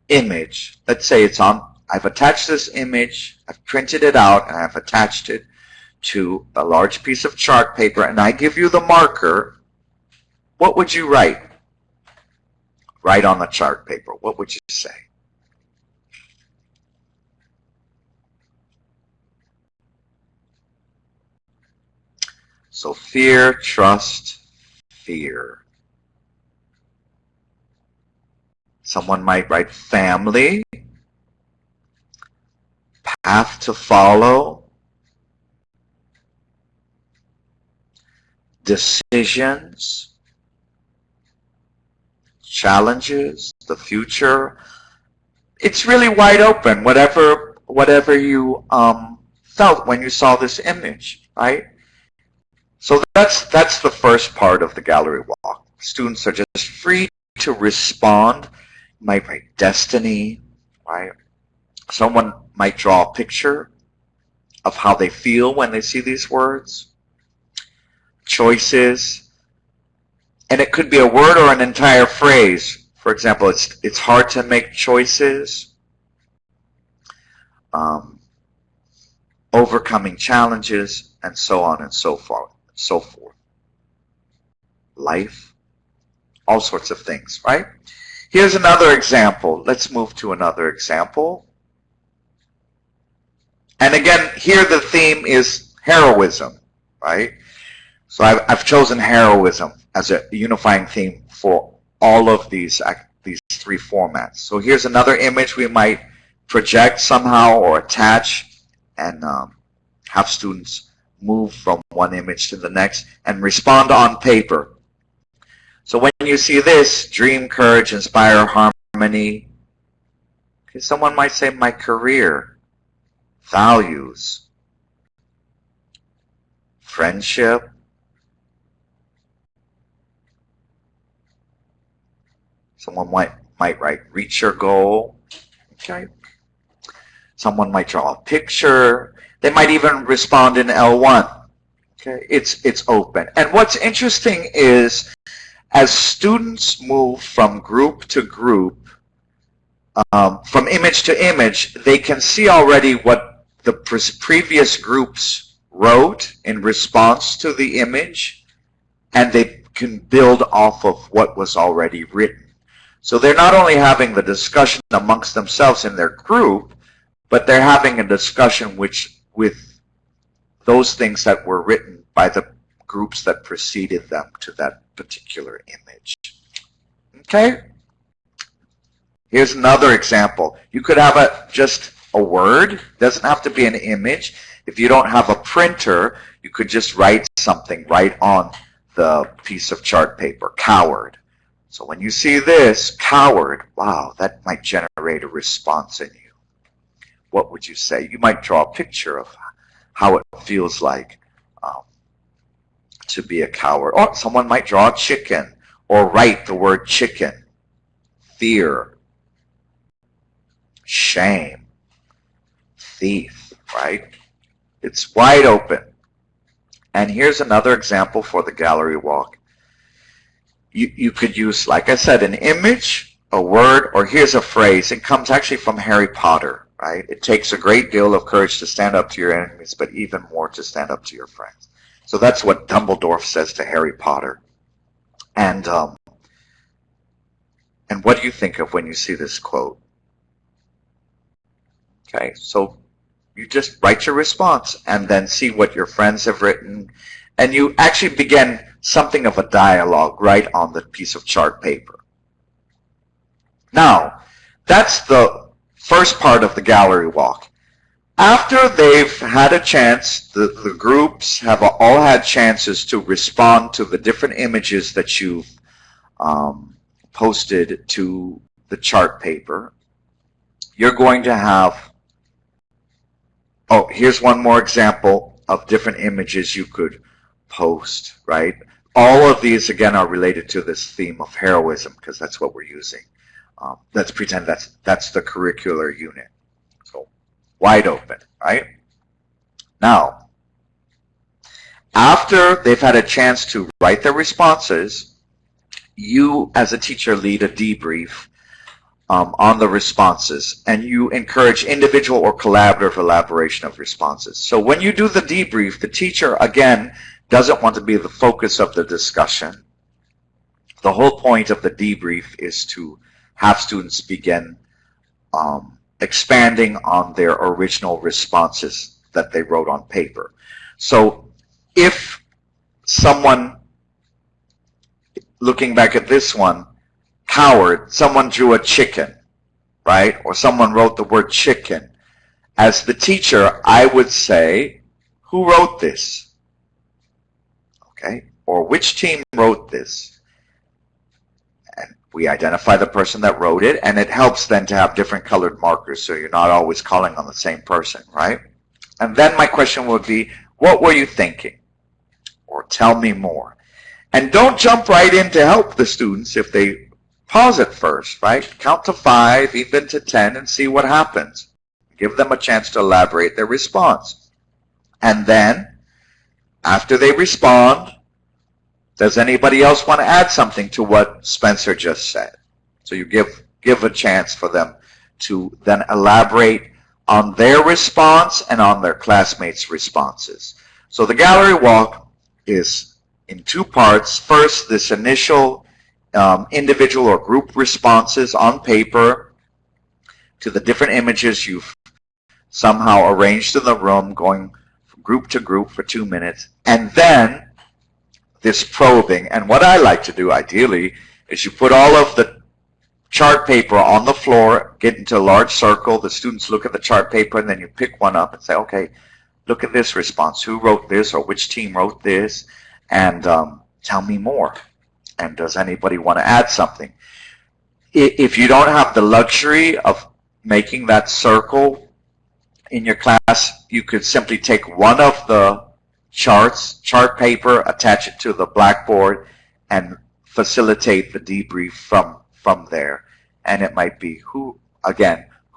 image, let's say it's on, I've attached this image, I've printed it out, and I've attached it to a large piece of chart paper, and I give you the marker, what would you write? Write on the chart paper. What would you say? So fear, trust, fear. Someone might write family, path to follow, decisions, challenges, the future. It's really wide open, whatever you felt when you saw this image, right? So that's the first part of the gallery walk. Students are just free to respond. You might write destiny, right? Someone might draw a picture of how they feel when they see these words. Choices. And it could be a word or an entire phrase. For example, it's hard to make choices. Overcoming challenges, and so on and so forth. Life. All sorts of things, right? Here's another example. Let's move to another example. And again, here the theme is heroism, right? So I've chosen heroism as a unifying theme for all of these 3 formats. So here's another image we might project somehow or attach and have students move from one image to the next and respond on paper. So when you see this, dream, courage, inspire, harmony. Okay, someone might say my career, values, friendship, someone might write reach your goal. Okay. Someone might draw a picture. They might even respond in L1. Okay, it's open. And what's interesting is as students move from group to group, from image to image, they can see already what the previous groups wrote in response to the image, and they can build off of what was already written. So they're not only having the discussion amongst themselves in their group, but they're having a discussion with those things that were written by the groups that preceded them to that particular image. Okay? Here's another example. You could have just a word. It doesn't have to be an image. If you don't have a printer, you could just write something right on the piece of chart paper. Coward. So when you see this, coward, wow, that might generate a response in you. What would you say? You might draw a picture of how it feels like to be a coward. Or someone might draw a chicken or write the word chicken. Fear. Shame. Thief, right? It's wide open. And here's another example for the gallery walk. You could use, like I said, an image, a word, or here's a phrase. It comes actually from Harry Potter, right? It takes a great deal of courage to stand up to your enemies, but even more to stand up to your friends. So that's what Dumbledore says to Harry Potter. And what do you think of when you see this quote? Okay, so you just write your response and then see what your friends have written. And you actually begin something of a dialogue right on the piece of chart paper. Now, that's the first part of the gallery walk. After they've had a chance, the groups have all had chances to respond to the different images that you've posted to the chart paper. You're going to have, oh, here's one more example of different images you could post, right? All of these, again, are related to this theme of heroism because that's what we're using. Let's pretend that's the curricular unit. So, wide open, right? Now, after they've had a chance to write their responses, you, as a teacher, lead a debrief on the responses, and you encourage individual or collaborative elaboration of responses. So when you do the debrief, the teacher, again, doesn't want to be the focus of the discussion. The whole point of the debrief is to have students begin expanding on their original responses that they wrote on paper. So if someone, looking back at this one, coward, someone drew a chicken, right? Or someone wrote the word chicken. As the teacher, I would say, who wrote this? Okay? Or which team wrote this? And we identify the person that wrote it, and it helps then to have different colored markers so you're not always calling on the same person, right? And then my question would be, what were you thinking? Or tell me more. And don't jump right in to help the students if they pause it first, right? Count to 5, even to 10, and see what happens. Give them a chance to elaborate their response. And then, after they respond, does anybody else want to add something to what Spencer just said? So you give a chance for them to then elaborate on their response and on their classmates' responses. So the gallery walk is in two parts. First, this initial individual or group responses on paper to the different images you've somehow arranged in the room, going from group to group for 2 minutes. And then this probing. And what I like to do, ideally, is you put all of the chart paper on the floor, get into a large circle, the students look at the chart paper, and then you pick one up and say, okay, look at this response. Who wrote this, or which team wrote this? And tell me more. And does anybody want to add something? If you don't have the luxury of making that circle in your class, you could simply take one of the chart paper, attach it to the blackboard, and facilitate the debrief from there. And it might be, who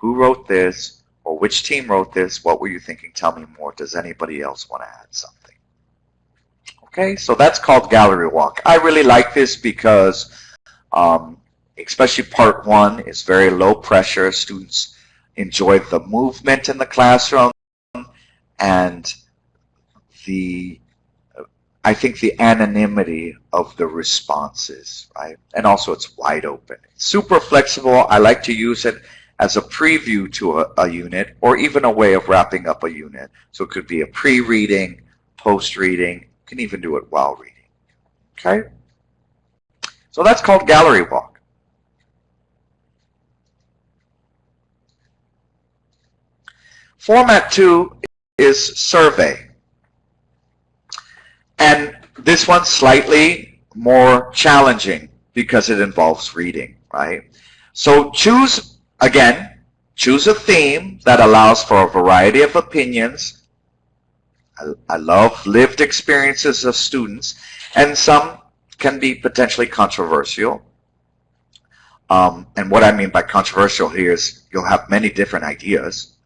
wrote this, or which team wrote this? What were you thinking? Tell me more. Does anybody else want to add something? Okay, so that's called gallery walk. I really like this because especially part 1 is very low pressure. Students enjoy the movement in the classroom and I think the anonymity of the responses, right? And also it's wide open. It's super flexible. I like to use it as a preview to a unit, or even a way of wrapping up a unit. So it could be a pre-reading, post-reading. You can even do it while reading. Okay? So that's called gallery walk. Format 2 is survey. And this one's slightly more challenging because it involves reading, right? So choose a theme that allows for a variety of opinions. I love lived experiences of students, and some can be potentially controversial. And what I mean by controversial here is you'll have many different ideas.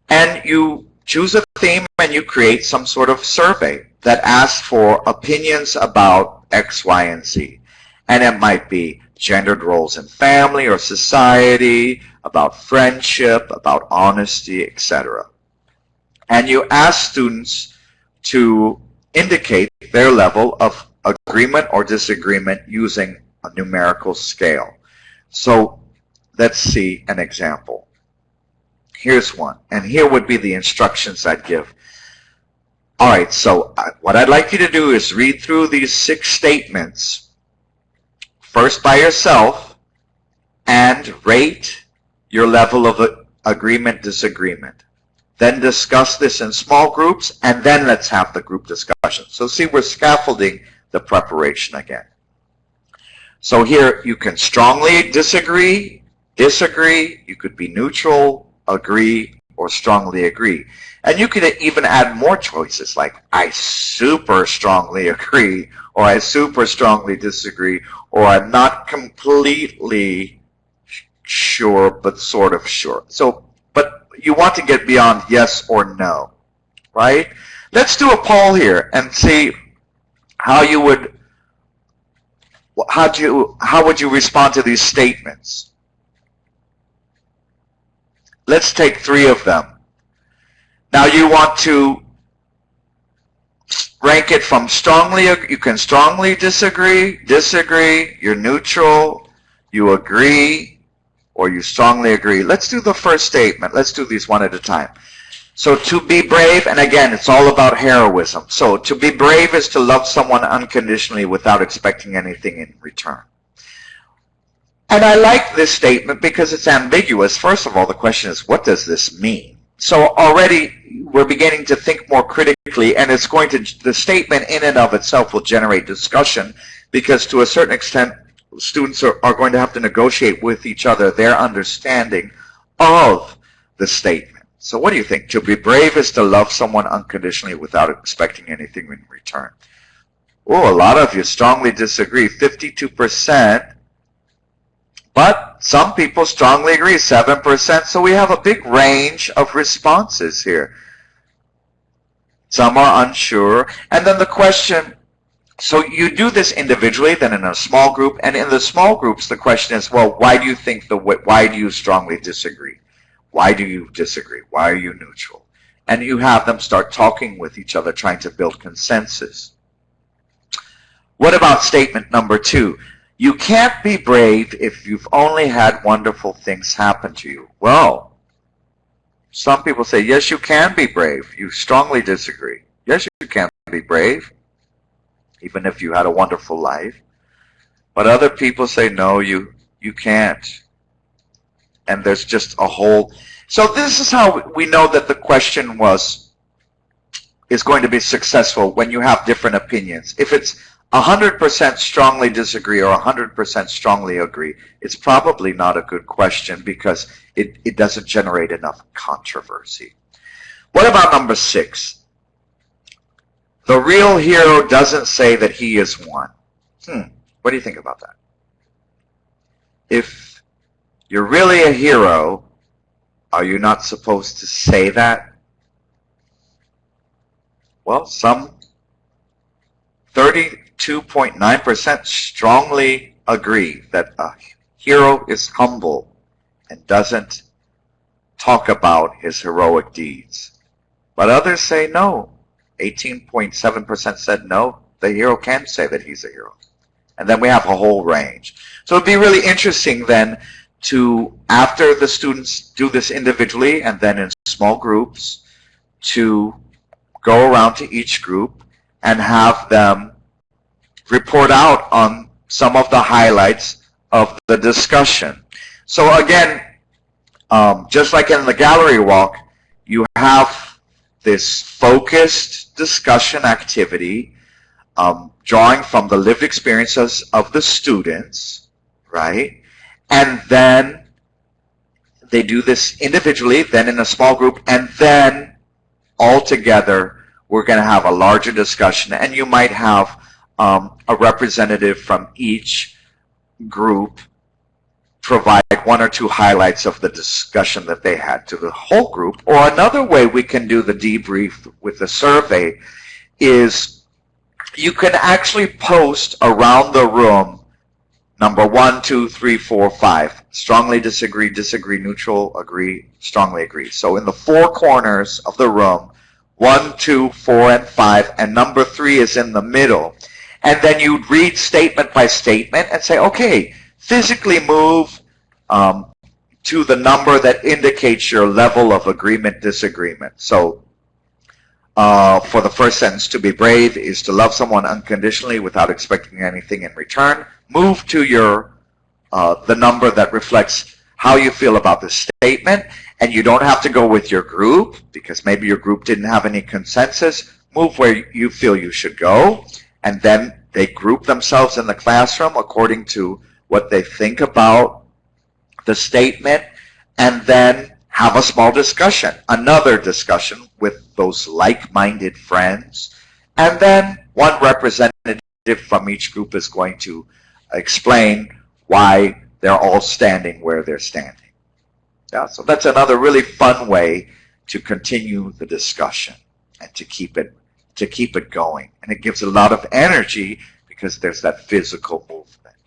And you choose a theme and you create some sort of survey that asks for opinions about X, Y, and Z. And it might be gendered roles in family or society, about friendship, about honesty, etc. And you ask students to indicate their level of agreement or disagreement using a numerical scale. So let's see an example. Here's one, and here would be the instructions I'd give. All right, so what I'd like you to do is read through these 6 statements, first by yourself, and rate your level of agreement, disagreement. then discuss this in small groups, and then let's have the group discussion. So see, we're scaffolding the preparation again. So here you can strongly disagree, you could be neutral, agree, or strongly agree. And you could even add more choices like I super strongly agree, or I super strongly disagree, or I'm not completely sure but sort of sure. So, but you want to get beyond yes or no, right? Let's do a poll here and see how you would how would you respond to these statements? Let's take 3 of them. Now you want to rank it from strongly, you can strongly disagree, you're neutral, you agree, or you strongly agree. Let's do the first statement. Let's do these one at a time. So to be brave, and again, it's all about heroism. So to be brave is to love someone unconditionally without expecting anything in return. And I like this statement because it's ambiguous. First of all, the question is, what does this mean? So already we're beginning to think more critically, and it's going to, the statement in and of itself will generate discussion, because to a certain extent, students are going to have to negotiate with each other their understanding of the statement. So what do you think? To be brave is to love someone unconditionally without expecting anything in return. Oh, a lot of you strongly disagree, 52%. But some people strongly agree, 7%. So we have a big range of responses here. Some are unsure. And then the question, so you do this individually, then in a small group. And in the small groups, the question is, well, why do you strongly disagree? Why do you disagree? Why are you neutral? And you have them start talking with each other, trying to build consensus. What about statement number 2? You can't be brave if you've only had wonderful things happen to you. Well, some people say, yes, you can be brave. You strongly disagree. Yes, you can be brave, even if you had a wonderful life. But other people say, no, you can't. And there's just a whole... So this is how we know that the question is going to be successful when you have different opinions. If it's 100% strongly disagree or 100% strongly agree, it's probably not a good question because it doesn't generate enough controversy. What about number 6? The real hero doesn't say that he is one. What do you think about that? If you're really a hero, are you not supposed to say that? Well, some 32.9% strongly agree that a hero is humble and doesn't talk about his heroic deeds. But others say no. 18.7% said no, the hero can say that he's a hero. And then we have a whole range. So it'd be really interesting then to, after the students do this individually and then in small groups, to go around to each group and have them report out on some of the highlights of the discussion. So again, just like in the gallery walk, you have this focused discussion activity, drawing from the lived experiences of the students, right? And then they do this individually, then in a small group, and then all together we're going to have a larger discussion, and you might have a representative from each group provide 1 or 2 highlights of the discussion that they had to the whole group. Or another way we can do the debrief with the survey is you can actually post around the room number 1, 2, 3, 4, 5. Strongly disagree, disagree, neutral, agree, strongly agree. So in the 4 corners of the room, 1, 2, 4, and 5, and number 3 is in the middle. And then you'd read statement by statement and say, okay, physically move to the number that indicates your level of agreement, disagreement. So for the first sentence, to be brave is to love someone unconditionally without expecting anything in return. Move to your the number that reflects how you feel about the statement, and you don't have to go with your group because maybe your group didn't have any consensus. Move where you feel you should go, and then they group themselves in the classroom according to what they think about the statement, and then have a small discussion, another discussion with those like-minded friends, and then one representative from each group is going to explain why they're all standing where they're standing. Yeah, so that's another really fun way to continue the discussion and to keep it going. And it gives a lot of energy because there's that physical movement.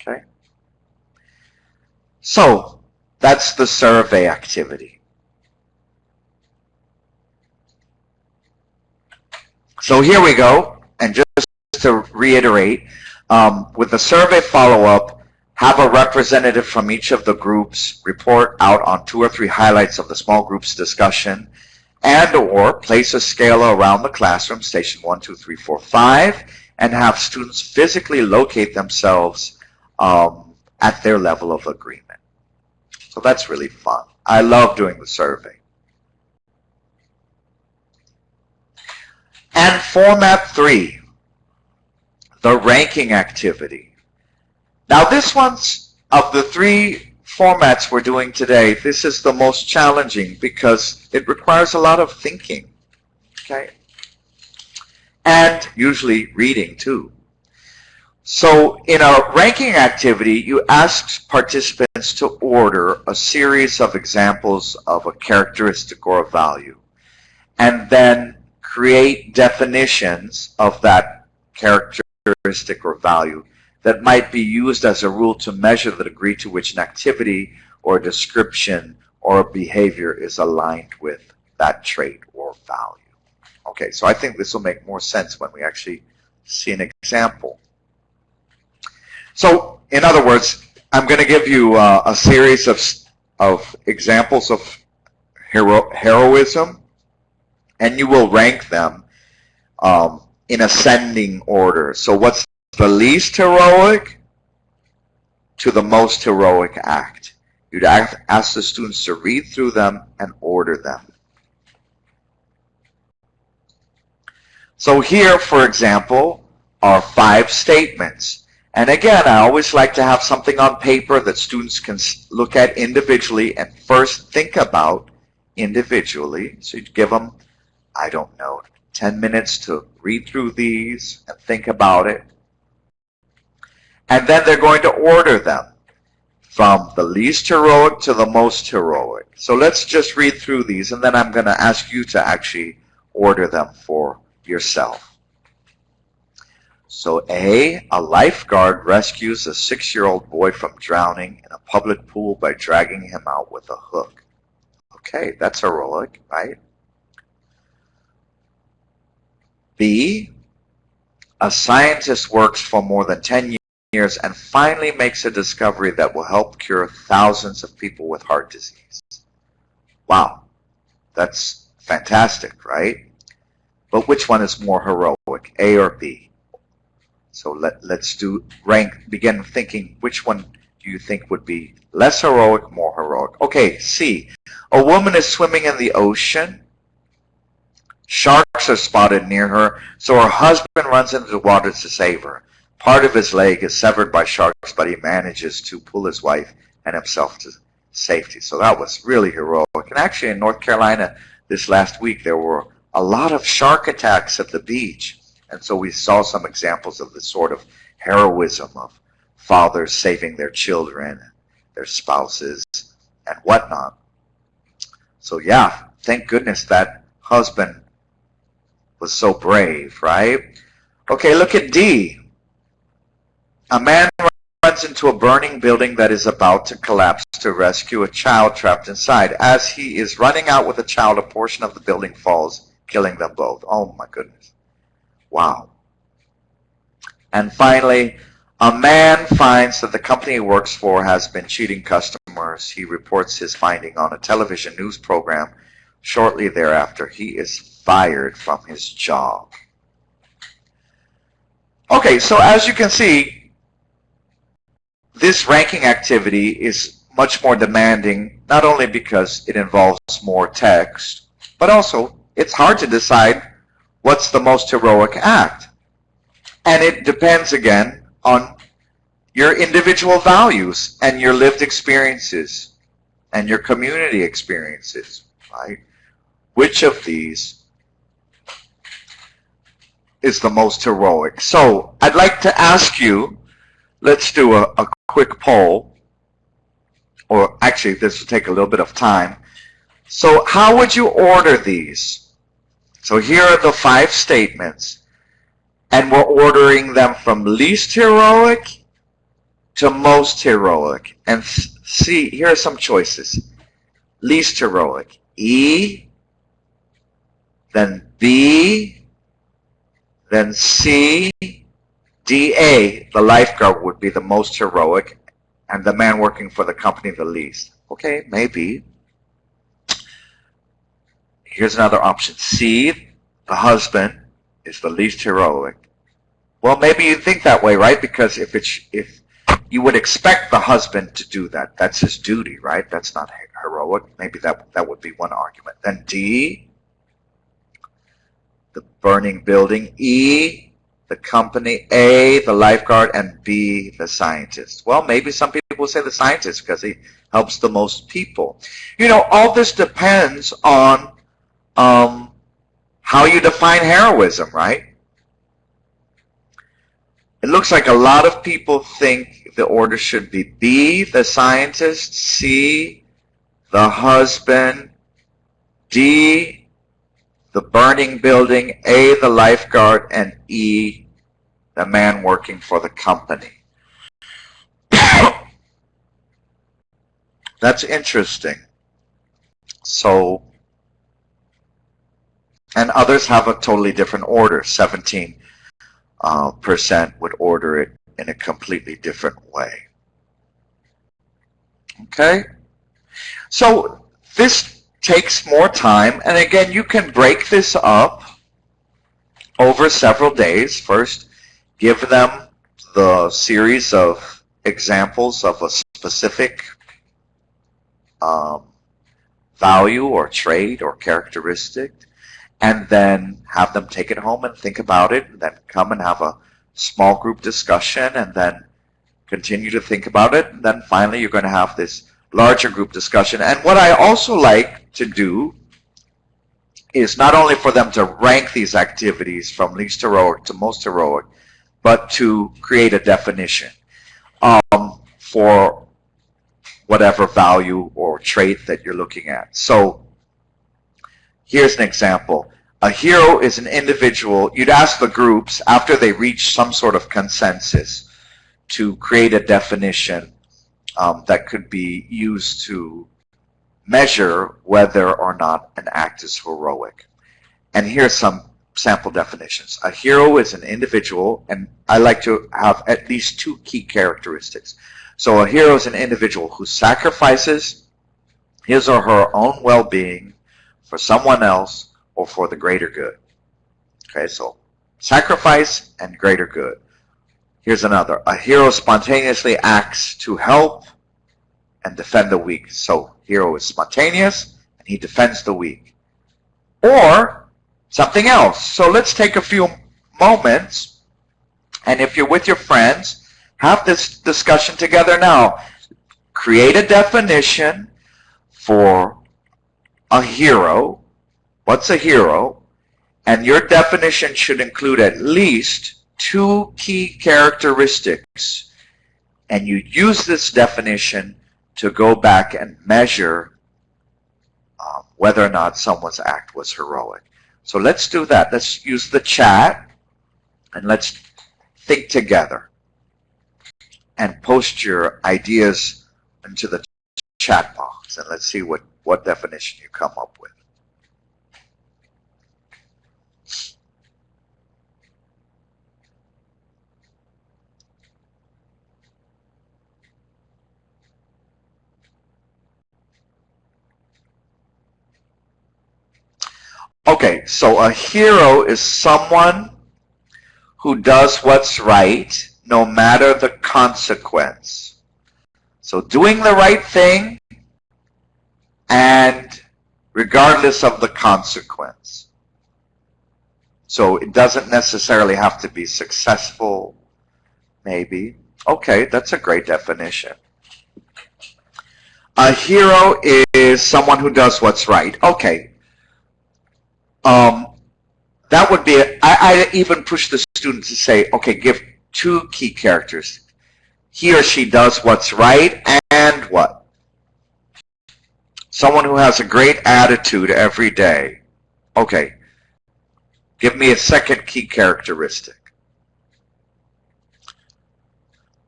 Okay? So that's the survey activity. So here we go. And just to reiterate, with the survey follow-up, have a representative from each of the groups report out on 2 or 3 highlights of the small group's discussion, and or place a scale around the classroom, station 1, 2, 3, 4, 5, and have students physically locate themselves at their level of agreement. So that's really fun. I love doing the survey. And format 3, the ranking activity. Now this one's, of the 3 formats we're doing today, this is the most challenging because it requires a lot of thinking, okay? And usually reading too. So in a ranking activity, you ask participants to order a series of examples of a characteristic or a value, and then create definitions of that characteristic or value that might be used as a rule to measure the degree to which an activity or a description or a behavior is aligned with that trait or value. Okay, so I think this will make more sense when we actually see an example. So, in other words, I'm going to give you a series of examples of heroism, and you will rank them in ascending order. So what's the least heroic to the most heroic act? You'd ask the students to read through them and order them. So here, for example, are 5 statements. And again, I always like to have something on paper that students can look at individually and first think about individually. So you'd give them, I don't know, 10 minutes to read through these and think about it. And then they're going to order them from the least heroic to the most heroic. So let's just read through these, and then I'm going to ask you to actually order them for yourself. So A lifeguard rescues a 6-year-old boy from drowning in a public pool by dragging him out with a hook. Okay, that's heroic, right? B, a scientist works for more than 10 years and finally makes a discovery that will help cure thousands of people with heart disease. Wow, that's fantastic, right? But which one is more heroic, A or B? So let's begin thinking, which one do you think would be less heroic, more heroic? Okay, C, a woman is swimming in the ocean. Sharks are spotted near her, so her husband runs into the water to save her. Part of his leg is severed by sharks, but he manages to pull his wife and himself to safety. So that was really heroic. And actually in North Carolina this last week, there were a lot of shark attacks at the beach. And so we saw some examples of the sort of heroism of fathers saving their children, their spouses, and whatnot. So yeah, thank goodness that husband was so brave, right? Okay, look at D. A man runs into a burning building that is about to collapse to rescue a child trapped inside. As he is running out with the child, a portion of the building falls, killing them both. Oh my goodness. Wow. And finally, a man finds that the company he works for has been cheating customers. He reports his finding on a television news program. Shortly thereafter, he is fired from his job. Okay, so as you can see, this ranking activity is much more demanding, not only because it involves more text, but also it's hard to decide what's the most heroic act. And it depends, again, on your individual values and your lived experiences and your community experiences, right? Which of these is the most heroic? So I'd like to ask you, let's do a quick poll, or actually this will take a little bit of time. So how would you order these? So here are the 5 statements, and we're ordering them from least heroic to most heroic. And see, here are some choices. Least heroic, E, then B, then C, D, A. The lifeguard would be the most heroic, and the man working for the company the least. Okay, maybe. Here's another option. C, the husband, is the least heroic. Well, maybe you think that way, right? Because if you would expect the husband to do that, that's his duty, right? That's not heroic. Maybe that would be one argument. Then D, the burning building. E, the company. A, the lifeguard. And B, the scientist. Well, maybe some people will say the scientist because he helps the most people. You know, all this depends on how you define heroism, right? It looks like a lot of people think the order should be B, the scientist, C, the husband, D, the burning building, A, the lifeguard, and E, the man working for the company. That's interesting. So, and others have a totally different order. 17% would order it in a completely different way. Okay? So this takes more time, and again, you can break this up over several days. First, give them the series of examples of a specific value or trait or characteristic, and then have them take it home and think about it, and then come and have a small group discussion, and then continue to think about it, and then finally you're going to have this larger group discussion. And what I also like to do is not only for them to rank these activities from least heroic to most heroic, but to create a definition for whatever value or trait that you're looking at. So here's an example. A hero is an individual. You'd ask the groups, after they reach some sort of consensus, to create a definition that could be used to measure whether or not an act is heroic. And here's some sample definitions. A hero is an individual, and I like to have at least 2 key characteristics. So a hero is an individual who sacrifices his or her own well-being for someone else or for the greater good. Okay, so sacrifice and greater good. Here's another. A hero spontaneously acts to help and defend the weak. So hero is spontaneous and he defends the weak. Or something else. So let's take a few moments, and if you're with your friends, have this discussion together now. Create a definition for a hero. What's a hero? And your definition should include at least 2 key characteristics. And you use this definition to go back and measure whether or not someone's act was heroic. So let's do that. Let's use the chat, and let's think together. And post your ideas into the chat box, and let's see what definition you come up with. Okay, so a hero is someone who does what's right no matter the consequence. So doing the right thing and regardless of the consequence. So it doesn't necessarily have to be successful, maybe. Okay, that's a great definition. A hero is someone who does what's right. Okay. That would be, I even push the student to say, okay, give two key characters. He or she does what's right and what? Someone who has a great attitude every day. Okay. Give me a second key characteristic.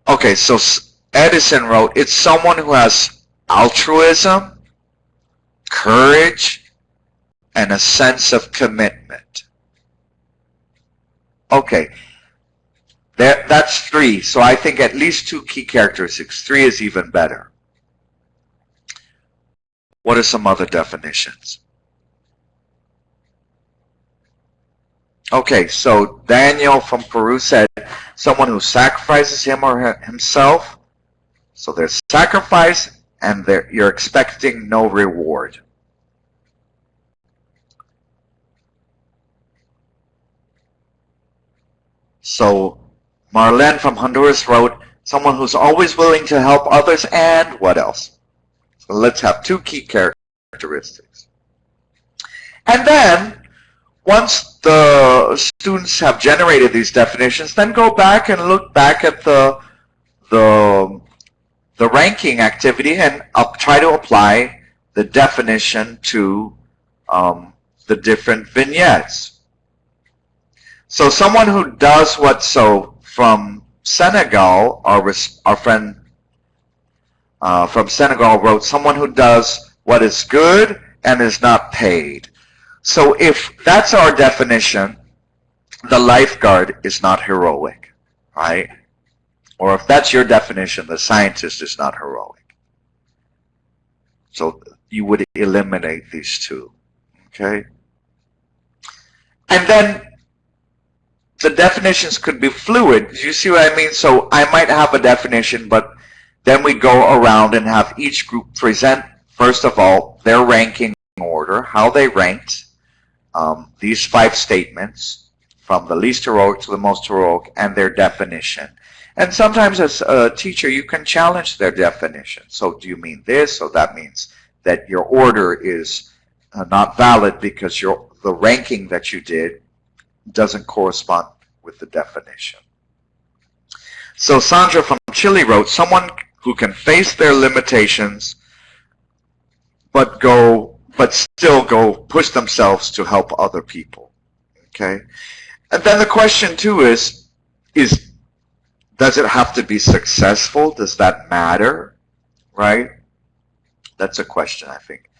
Okay, so Edison wrote, it's someone who has altruism, courage, and a sense of commitment. Okay, that's three. So I think at least two key characteristics. Three is even better. What are some other definitions? Okay, so Daniel from Peru said, someone who sacrifices him or himself. So there's sacrifice and you're expecting no reward. So Marlene from Honduras wrote, someone who's always willing to help others, and what else? So let's have two key characteristics. And then, once the students have generated these definitions, then go back and look back at the ranking activity and try to apply the definition to the different vignettes. So someone who does what, so from Senegal, our friend from Senegal wrote, someone who does what is good and is not paid. So if that's our definition, the lifeguard is not heroic, right? Or if that's your definition, the scientist is not heroic. So you would eliminate these two, okay? And then the definitions could be fluid. Do you see what I mean? So I might have a definition, but then we go around and have each group present, first of all, their ranking order, how they ranked these 5 statements from the least heroic to the most heroic, and their definition. And sometimes as a teacher, you can challenge their definition. So do you mean this? So that means that your order is not valid because the ranking that you did doesn't correspond with the definition. So Sandra from Chile wrote, someone who can face their limitations but still go push themselves to help other people. Okay? And then the question too is does it have to be successful? Does that matter? Right? That's a question I think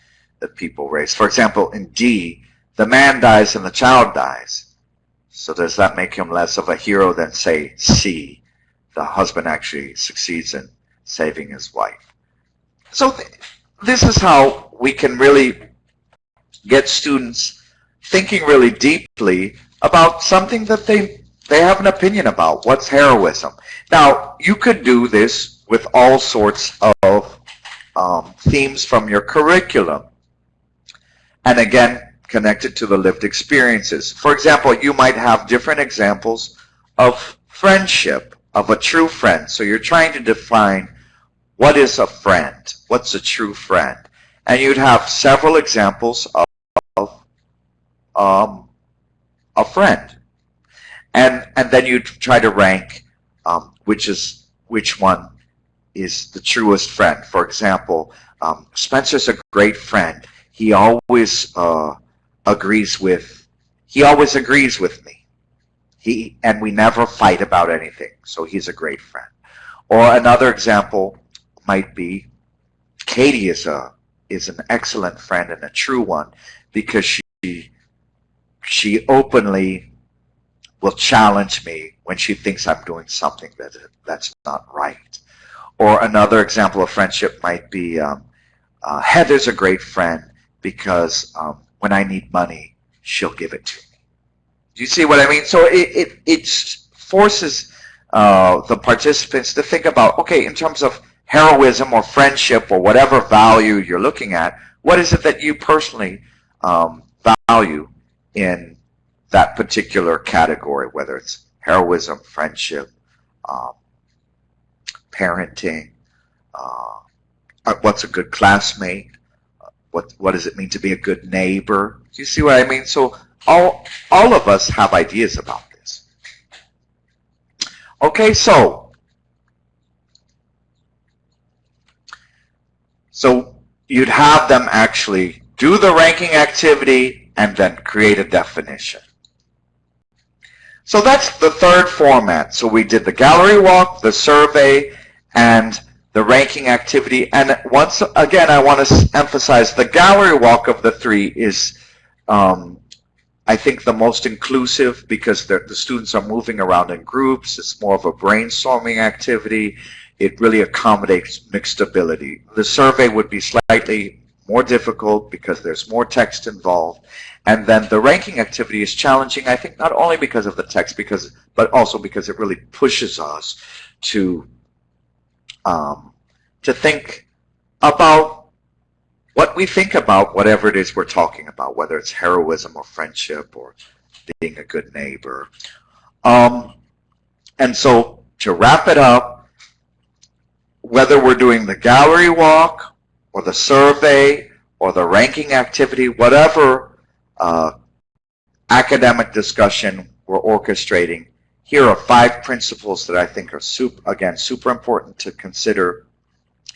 that people raise. For example, in D, the man dies and the child dies. So does that make him less of a hero than, say, C, the husband actually succeeds in saving his wife? So this is how we can really get students thinking really deeply about something that they have an opinion about. What's heroism? Now, you could do this with all sorts of themes from your curriculum. And again, connected to the lived experiences. For example, you might have different examples of friendship, of a true friend. So you're trying to define what is a friend, what's a true friend. And you'd have several examples of a friend. And then you'd try to rank which one is the truest friend. For example, Spencer's a great friend. He always agrees with me. And we never fight about anything. So he's a great friend. Or another example might be Katie is an excellent friend and a true one because she openly will challenge me when she thinks I'm doing something that's not right. Or another example of friendship might be Heather's a great friend because when I need money, she'll give it to me. Do you see what I mean? So it forces the participants to think about, okay, in terms of heroism or friendship or whatever value you're looking at, what is it that you personally value in that particular category, whether it's heroism, friendship, parenting, what's a good classmate, what does it mean to be a good neighbor? Do you see what I mean? So all of us have ideas about this. Okay, so you'd have them actually do the ranking activity and then create a definition. So that's the third format. So we did the gallery walk, the survey, and the ranking activity. And once again, I want to emphasize the gallery walk of the three is, I think, the most inclusive because the students are moving around in groups. It's more of a brainstorming activity. It really accommodates mixed ability. The survey would be slightly more difficult because there's more text involved. And then the ranking activity is challenging, I think, not only because of the text, but also because it really pushes us to think about what we think about whatever it is we're talking about, whether it's heroism or friendship or being a good neighbor. And so to wrap it up, whether we're doing the gallery walk or the survey or the ranking activity, whatever academic discussion we're orchestrating, here are 5 principles that I think are, super important to consider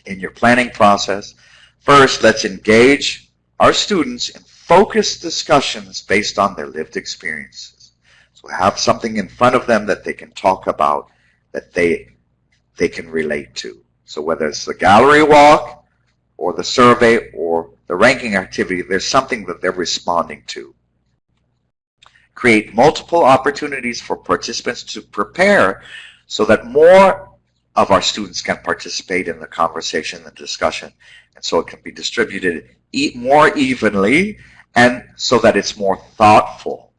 in your planning process. First, let's engage our students in focused discussions based on their lived experiences. So have something in front of them that they can talk about, that they can relate to. So whether it's the gallery walk or the survey or the ranking activity, there's something that they're responding to. Create multiple opportunities for participants to prepare so that more of our students can participate in the conversation and discussion. And so it can be distributed more evenly and so that it's more thoughtful,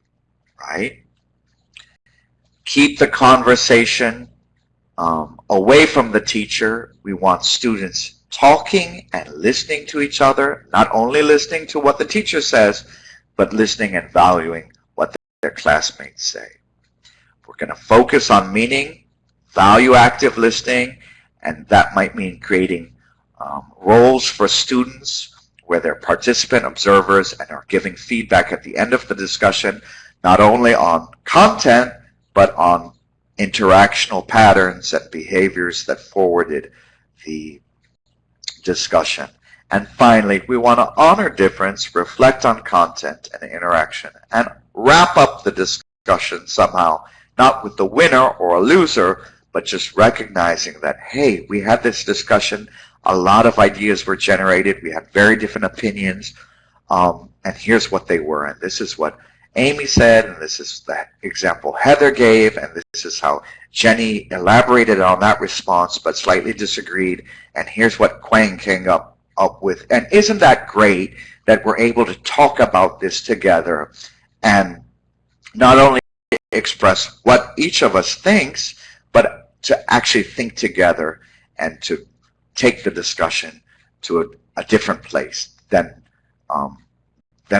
right? Keep the conversation away from the teacher. We want students talking and listening to each other, not only listening to what the teacher says, but listening and valuing what their classmates say. We're going to focus on meaning, value active listening, and that might mean creating roles for students where they're participant observers and are giving feedback at the end of the discussion, not only on content, but on interactional patterns and behaviors that forwarded the discussion. And finally, we want to honor difference, reflect on content and interaction, and wrap up the discussion somehow, not with the winner or a loser, but just recognizing that, hey, we had this discussion, a lot of ideas were generated, we had very different opinions, and here's what they were, and this is what Amy said, and this is the example Heather gave, and this is how Jenny elaborated on that response but slightly disagreed, and here's what Quang came up with. And isn't that great that we're able to talk about this together and not only express what each of us thinks, but to actually think together and to take the discussion to a different place than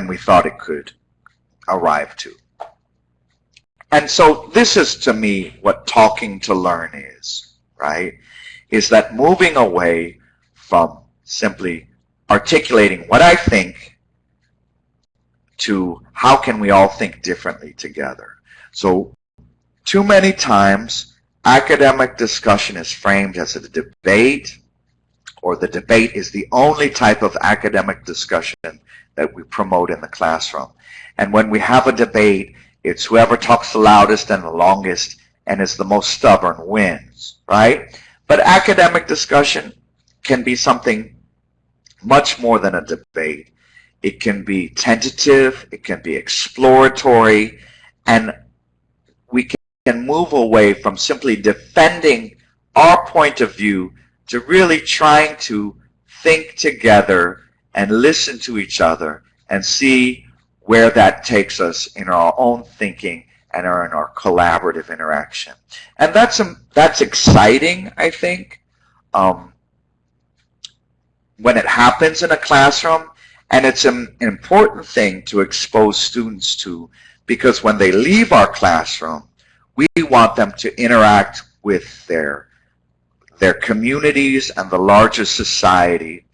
we thought it could arrive to. And so this is, to me, what talking to learn is, right? Is that moving away from simply articulating what I think to how can we all think differently together. So too many times academic discussion is framed as a debate, or the debate is the only type of academic discussion that we promote in the classroom. And when we have a debate, it's whoever talks the loudest and the longest and is the most stubborn wins, right? But academic discussion can be something much more than a debate. It can be tentative, it can be exploratory, and we can move away from simply defending our point of view to really trying to think together and listen to each other and see where that takes us in our own thinking and in our collaborative interaction. And that's exciting, I think. when it happens in a classroom, and it's an important thing to expose students to, because when they leave our classroom, we want them to interact with their communities and the larger society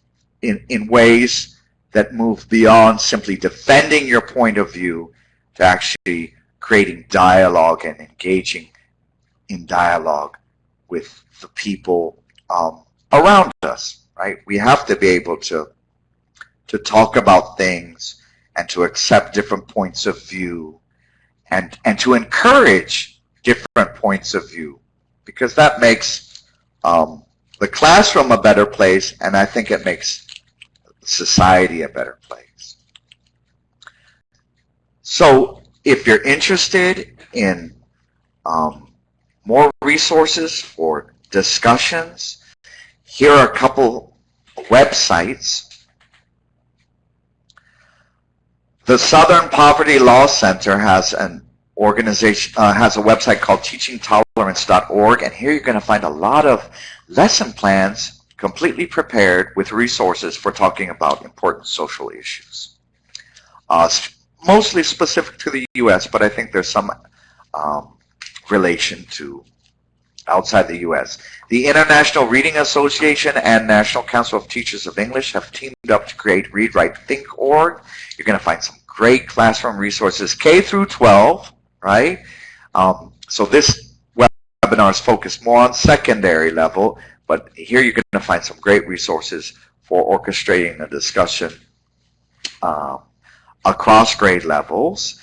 in ways that move beyond simply defending your point of view to actually creating dialogue and engaging in dialogue with the people around us, right? We have to be able to talk about things and to accept different points of view and to encourage different points of view, because that makes the classroom a better place, and I think it makes society a better place. So if you're interested in more resources for discussions, here are a couple websites. The Southern Poverty Law Center has an organization, has a website called teachingtolerance.org, and here you're going to find a lot of lesson plans completely prepared with resources for talking about important social issues. Mostly specific to the U.S., but I think there's some relation to outside the U.S. The International Reading Association and National Council of Teachers of English have teamed up to create Read, Write, Think org. You're going to find some great classroom resources, K through 12, right? So this webinar is focused more on secondary level, but here you're going to find some great resources for orchestrating a discussion across grade levels.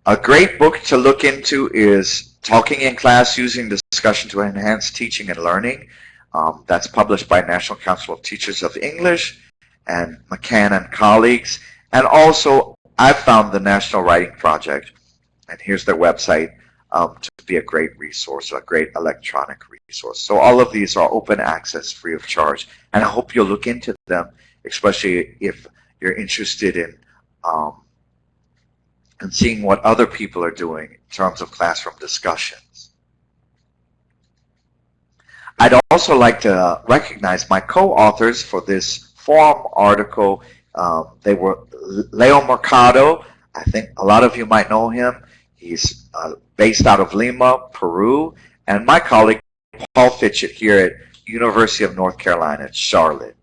A great book to look into is Talking in Class Using Discussion to Enhance Teaching and Learning. That's published by National Council of Teachers of English and McCann and colleagues. And also, I found the National Writing Project, and here's their website, to be a great resource, a great electronic resource. So all of these are open access, free of charge, and I hope you'll look into them, especially if you're interested in seeing what other people are doing in terms of classroom discussions. I'd also like to recognize my co-authors for this forum article. They were Leo Mercado. I think a lot of you might know him. He's based out of Lima, Peru, and my colleague Paul Fitchett here at University of North Carolina at Charlotte.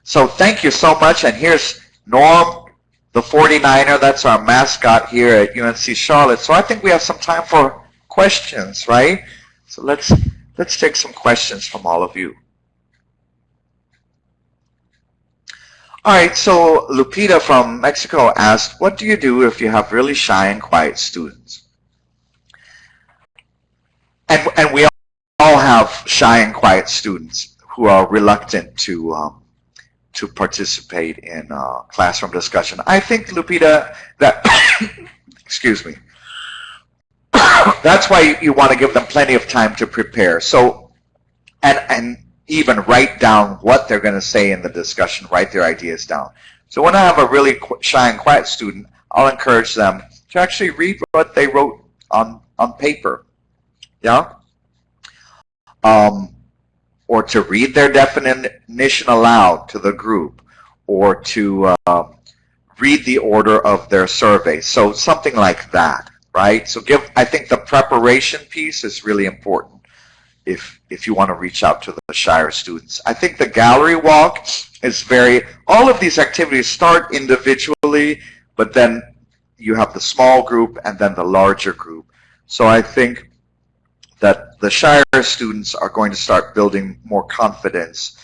So thank you so much, and here's Norm, the 49er. That's our mascot here at UNC Charlotte. So I think we have some time for questions, right? So let's take some questions from all of you. All right, so Lupita from Mexico asked, what do you do if you have really shy and quiet students? And we all have shy and quiet students who are reluctant to participate in classroom discussion. I think, Lupita, that, excuse me, that's why you want to give them plenty of time to prepare. So, and even write down what they're going to say in the discussion, write their ideas down. So when I have a really shy and quiet student, I'll encourage them to actually read what they wrote on paper, yeah? Or to read their definition aloud to the group, or to read the order of their survey. So something like that, right? So I think the preparation piece is really important if you want to reach out to the shyer students. I think the gallery walk is all of these activities start individually, but then you have the small group and then the larger group. So I think that the shyer students are going to start building more confidence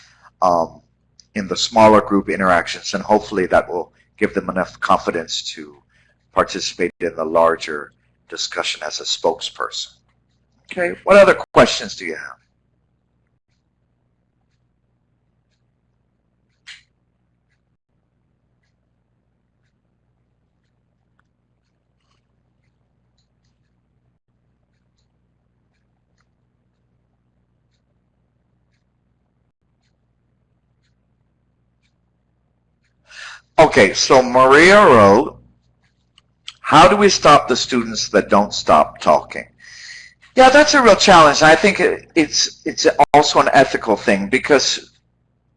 in the smaller group interactions, and hopefully that will give them enough confidence to participate in the larger discussion as a spokesperson. Okay, what other questions do you have? Okay, so Maria wrote, how do we stop the students that don't stop talking? Yeah, that's a real challenge. I think it's also an ethical thing, because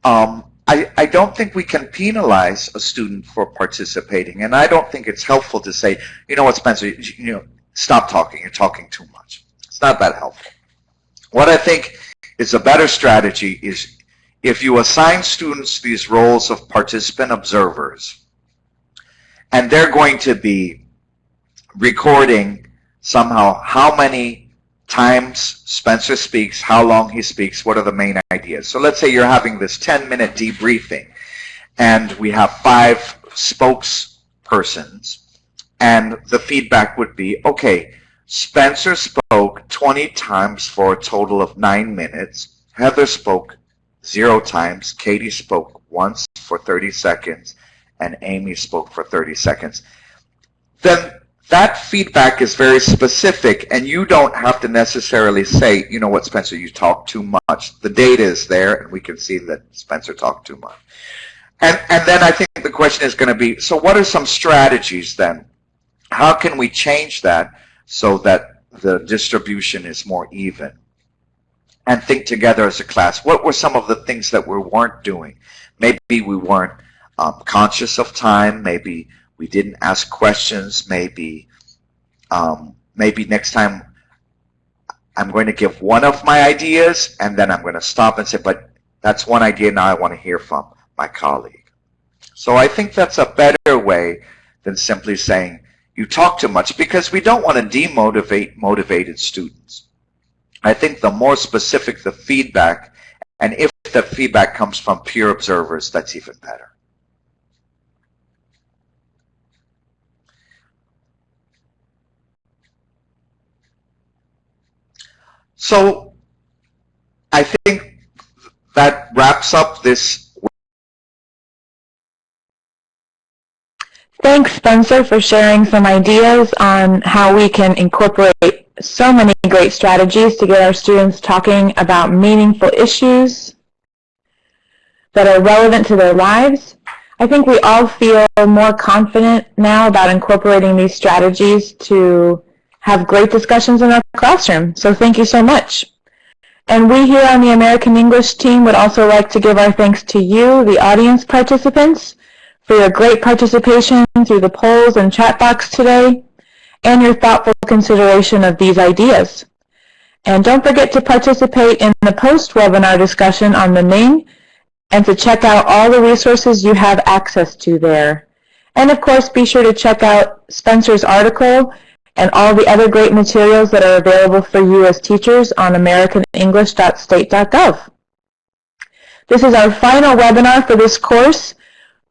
I don't think we can penalize a student for participating, and I don't think it's helpful to say, you know what, Spencer, stop talking, you're talking too much. It's not that helpful. What I think is a better strategy is if you assign students these roles of participant observers, and they're going to be recording somehow how many times Spencer speaks, how long he speaks, what are the main ideas. So let's say you're having this 10-minute debriefing, and we have 5 spokespersons, and the feedback would be, okay, Spencer spoke 20 times for a total of 9 minutes, Heather spoke 0 times, Katie spoke once for 30 seconds, and Amy spoke for 30 seconds. Then that feedback is very specific, and you don't have to necessarily say, you know what, Spencer, you talk too much. The data is there, and we can see that Spencer talked too much. And then I think the question is going to be, so what are some strategies then? How can we change that so that the distribution is more even? And think together as a class, what were some of the things that we weren't doing? Maybe we weren't conscious of time, maybe we didn't ask questions, maybe next time I'm going to give one of my ideas and then I'm going to stop and say, but that's one idea, now I want to hear from my colleague. So I think that's a better way than simply saying you talk too much, because we don't want to demotivate motivated students. I think the more specific the feedback, and if the feedback comes from peer observers, that's even better. So I think that wraps up this. Thanks, Spencer, for sharing some ideas on how we can incorporate so many great strategies to get our students talking about meaningful issues that are relevant to their lives. I think we all feel more confident now about incorporating these strategies to have great discussions in our classroom. So thank you so much. And we here on the American English team would also like to give our thanks to you, the audience participants, for your great participation through the polls and chat box today, and your thoughtful consideration of these ideas. And don't forget to participate in the post-webinar discussion on the Ning, and to check out all the resources you have access to there. And of course, be sure to check out Spencer's article and all the other great materials that are available for you as teachers on americanenglish.state.gov. This is our final webinar for this course.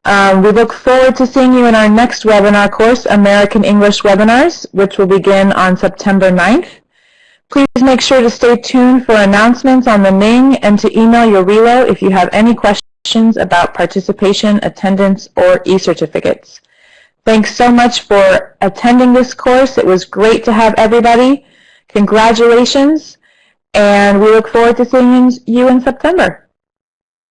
We look forward to seeing you in our next webinar course, American English Webinars, which will begin on September 9th. Please make sure to stay tuned for announcements on the Ning and to email your relo if you have any questions about participation, attendance, or e-certificates. Thanks so much for attending this course. It was great to have everybody. Congratulations, and we look forward to seeing you in September.